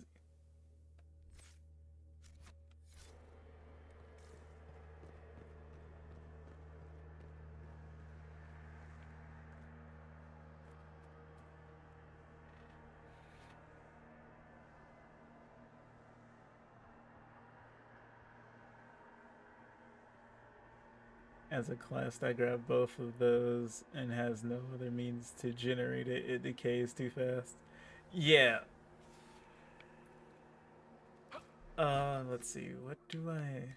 As a class, I grab both of those and has no other means to generate it. It decays too fast. Yeah. Let's see. What do I...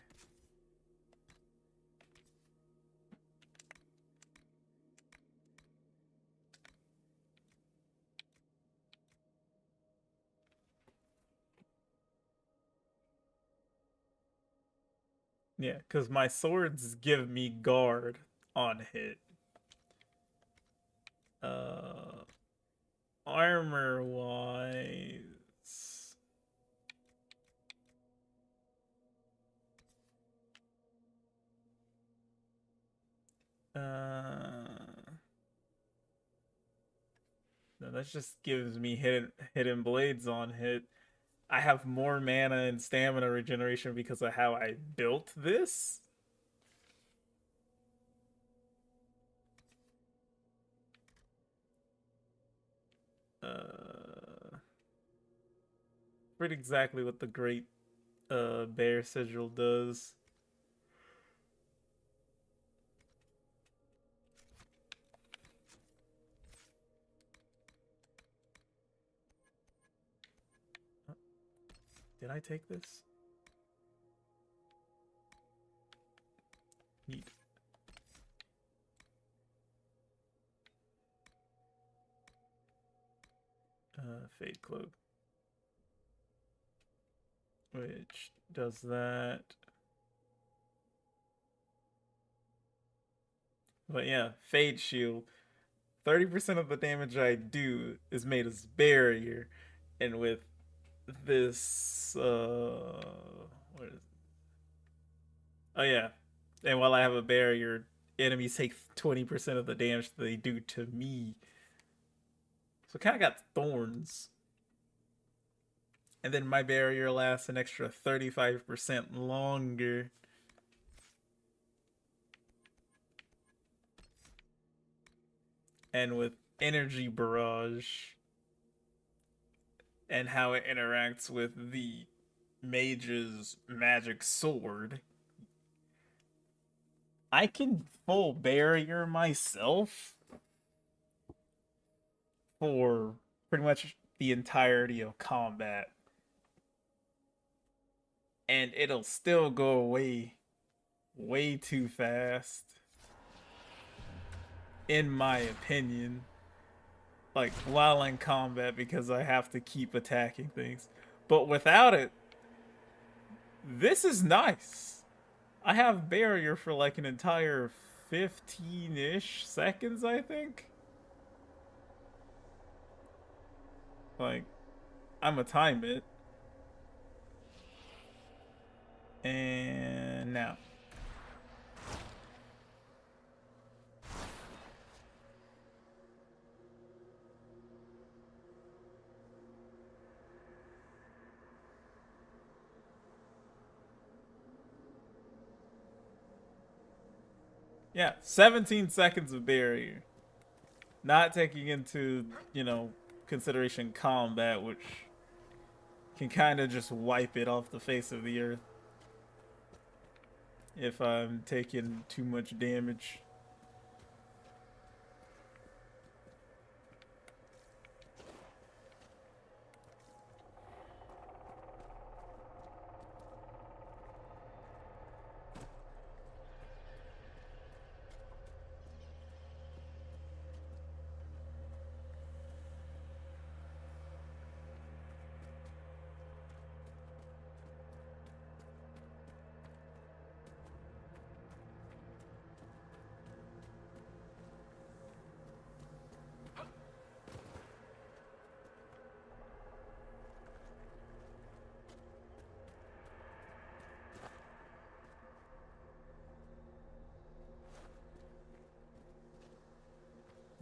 Yeah, because my swords give me guard on hit. Armor wise, no, that just gives me hidden blades on hit. I have more mana and stamina regeneration because of how I built this. Forget exactly what the great bear sigil does. Did I take this? Neat. Fade cloak, which does that. But yeah, fade shield. 30% of the damage I do is made as barrier, and with this, what is it? Oh yeah, and while I have a barrier, enemies take 20% of the damage that they do to me. So kind of got thorns. And then my barrier lasts an extra 35% longer. And with energy barrage and how it interacts with the mage's magic sword, I can full barrier myself for pretty much the entirety of combat. And it'll still go away way too fast, in my opinion. Like, while in combat, because I have to keep attacking things. But without it, this is nice. I have barrier for like an entire 15-ish seconds, I think. Like, I'm a time it. And now. Yeah, 17 seconds of barrier. Not taking into, you know, consideration combat, which can kind of just wipe it off the face of the earth if I'm taking too much damage.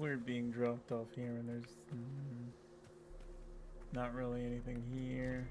weird being dropped off here and there's not really anything here.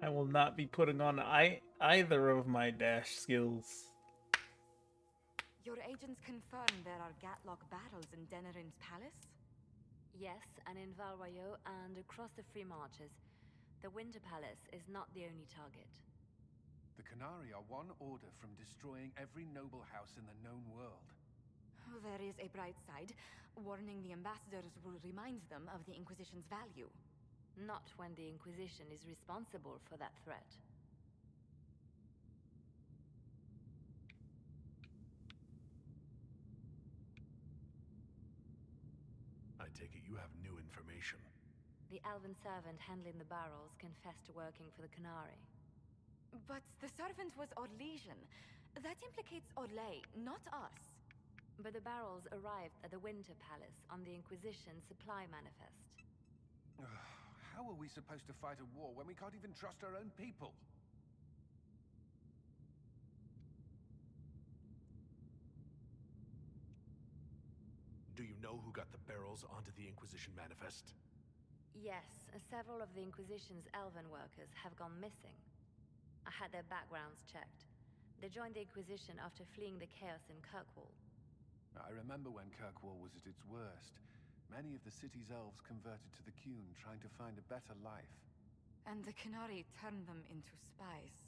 I will not be putting on either of my dash skills. Your agents confirm there are Gatlock battles in Denerim's palace? Yes, and in Val Royeaux and across the Free Marches. The Winter Palace is not the only target. The Canari are one order from destroying every noble house in the known world. There is a bright side. Warning the ambassadors will remind them of the Inquisition's value. Not when the Inquisition is responsible for that threat. I take it you have new information. The elven servant handling the barrels confessed to working for the Canari. But the servant was Orlesian. That implicates Orlais, not us. But the barrels arrived at the Winter Palace on the Inquisition supply manifest. How are we supposed to fight a war when we can't even trust our own people? Do you know who got the barrels onto the Inquisition manifest? Yes, several of the Inquisition's elven workers have gone missing. I had their backgrounds checked. They joined the Inquisition after fleeing the chaos in Kirkwall. I remember when Kirkwall was at its worst. Many of the city's elves converted to the Qun, trying to find a better life. And the Canari turned them into spies.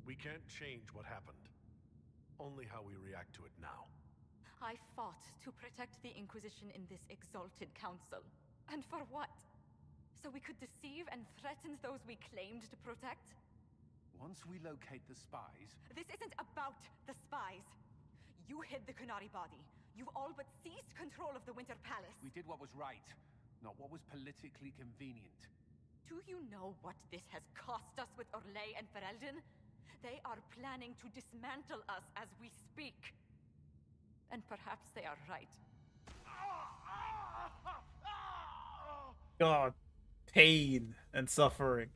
We can't change what happened. Only how we react to it now. I fought to protect the Inquisition in this exalted council. And for what? So we could deceive and threaten those we claimed to protect? Once we locate the spies... This isn't about the spies. You hid the Canari body. You all but seized control of the Winter Palace. We did what was right, not what was politically convenient. Do you know what this has cost us with Orlais and Ferelden? They are planning to dismantle us as we speak. And perhaps they are right. God. Pain and suffering.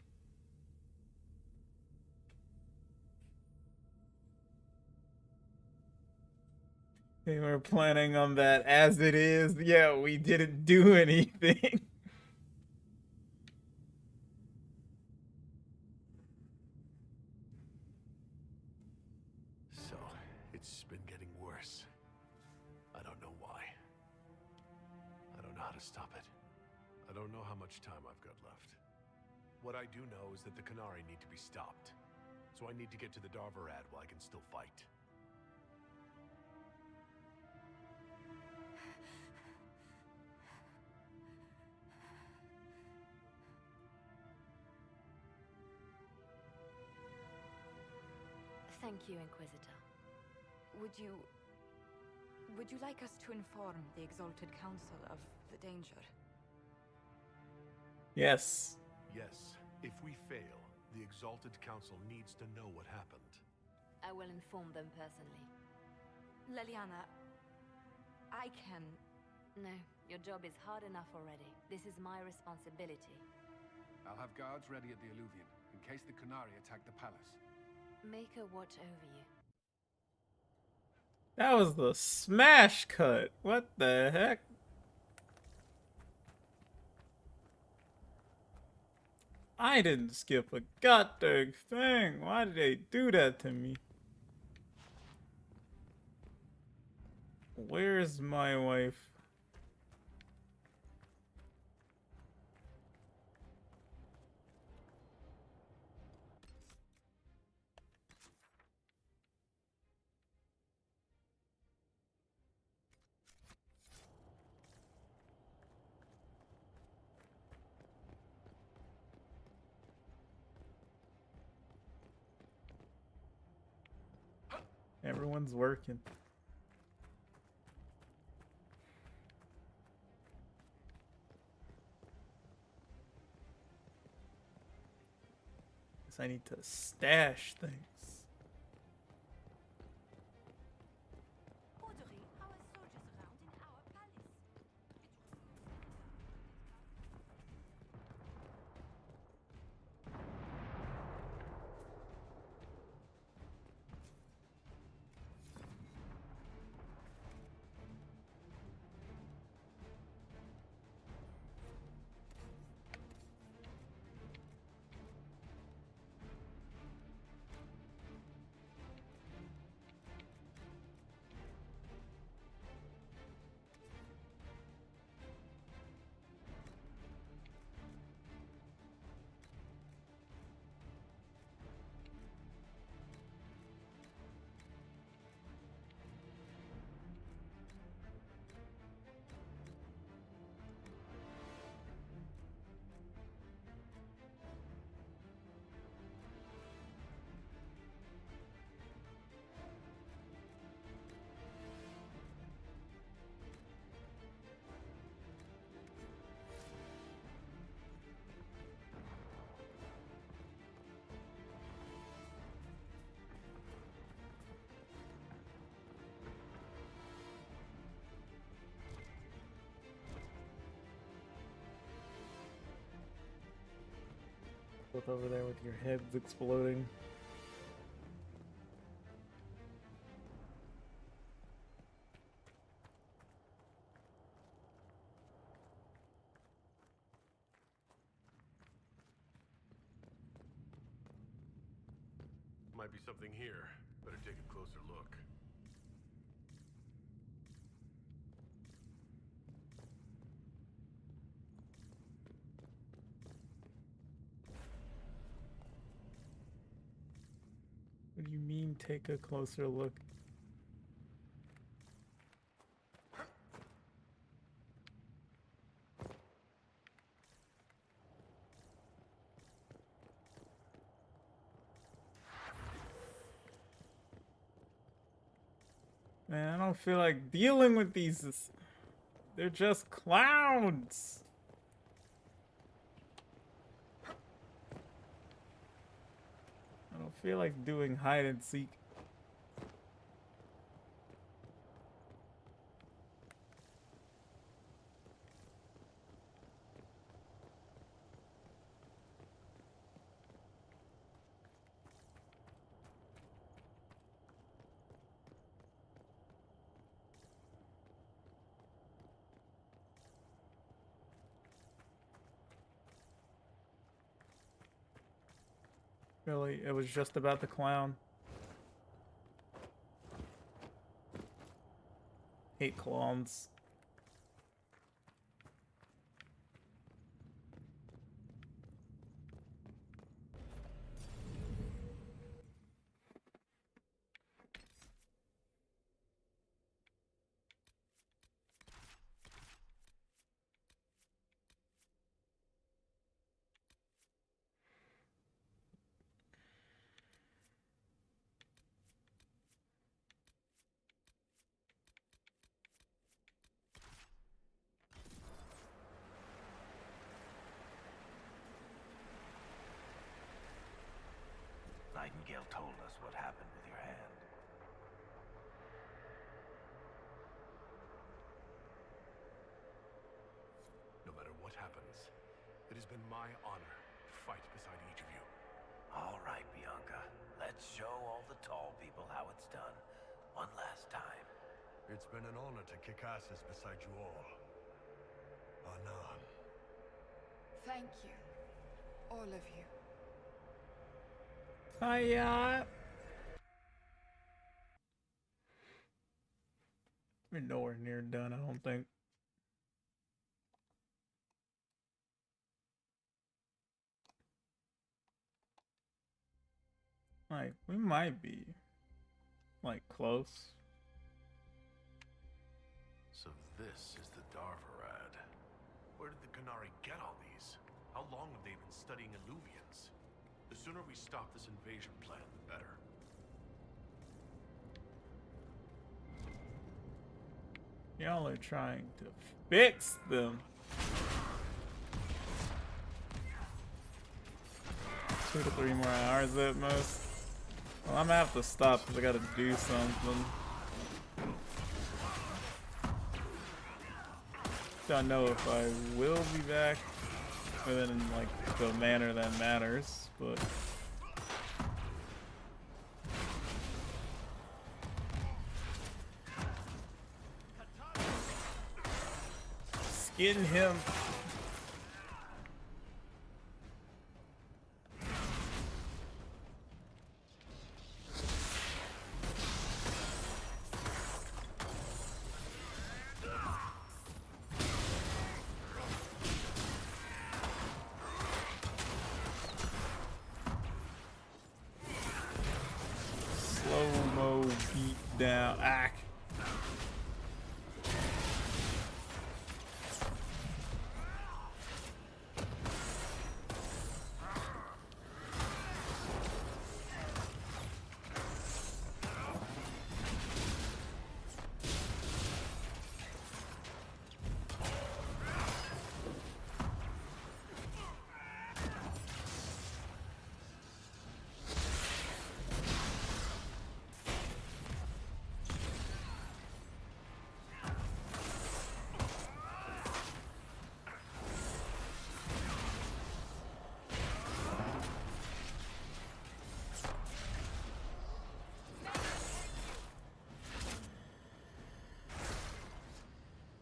They were planning on that as it is. Yeah, we didn't do anything. So, it's been getting worse. I don't know why. I don't know how to stop it. I don't know how much time I've got left. What I do know is that the Canari need to be stopped. So I need to get to the Darvarad while I can still fight. Thank you, Inquisitor. Would you like us to inform the Exalted Council of the danger? Yes. Yes. If we fail, the Exalted Council needs to know what happened. I will inform them personally. Leliana, I can... No, your job is hard enough already. This is my responsibility. I'll have guards ready at the Alluvion, in case the Canari attack the palace. Make her watch over you. That was the smash cut. What the heck? I didn't skip a goddamn thing. Why did they do that to me? Where's my wife? Everyone's working. Guess I need to stash things. Both over there with your heads exploding. Might be something here. Better take a closer look. What do you mean, take a closer look? Man, I don't feel like dealing with these. They're just clowns. I don't feel like doing hide and seek. Really, it was just about the clown. Hate clowns. Nightingale told us what happened with your hand. No matter what happens, it has been my honor to fight beside each of you. All right, Bianca. Let's show all the tall people how it's done. One last time. It's been an honor to kick asses beside you all. Anan. Thank you. All of you. Hiya. We're nowhere near done, I don't think. Like, we might be, like, close. So this is the Darvarad. Where did the Qunari get all these? How long have they been studying Illuvians? The sooner we stop this invasion plan, the better. Y'all are trying to fix them. 2 to 3 more hours at most. Well, I'm gonna have to stop because I gotta do something. Don't know if I will be back within like the manner that matters, but skin him. Slow-mo beat down. Ack.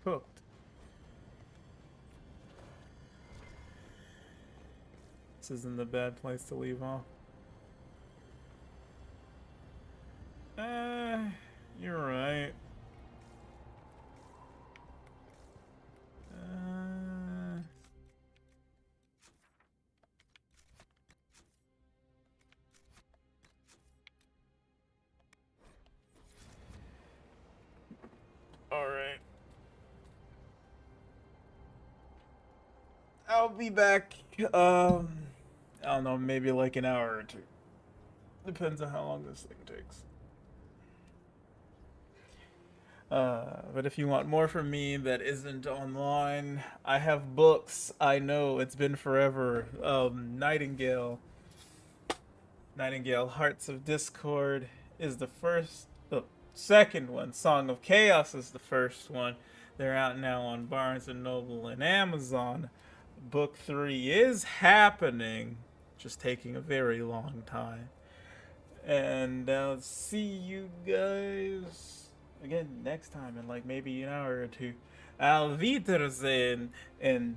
Hooked. This isn't a bad place to leave off. You're right. All right. I'll be back. I don't know, maybe like an hour or two. Depends on how long this thing takes. But if you want more from me that isn't online, I have books. I know it's been forever. Nightingale, Hearts of Discord is the first. The second one. Song of Chaos is the first one. They're out now on Barnes and Noble and Amazon. Book 3 is happening, just taking a very long time. And I'll see you guys again next time in like maybe an hour or two. Auf Wiedersehen and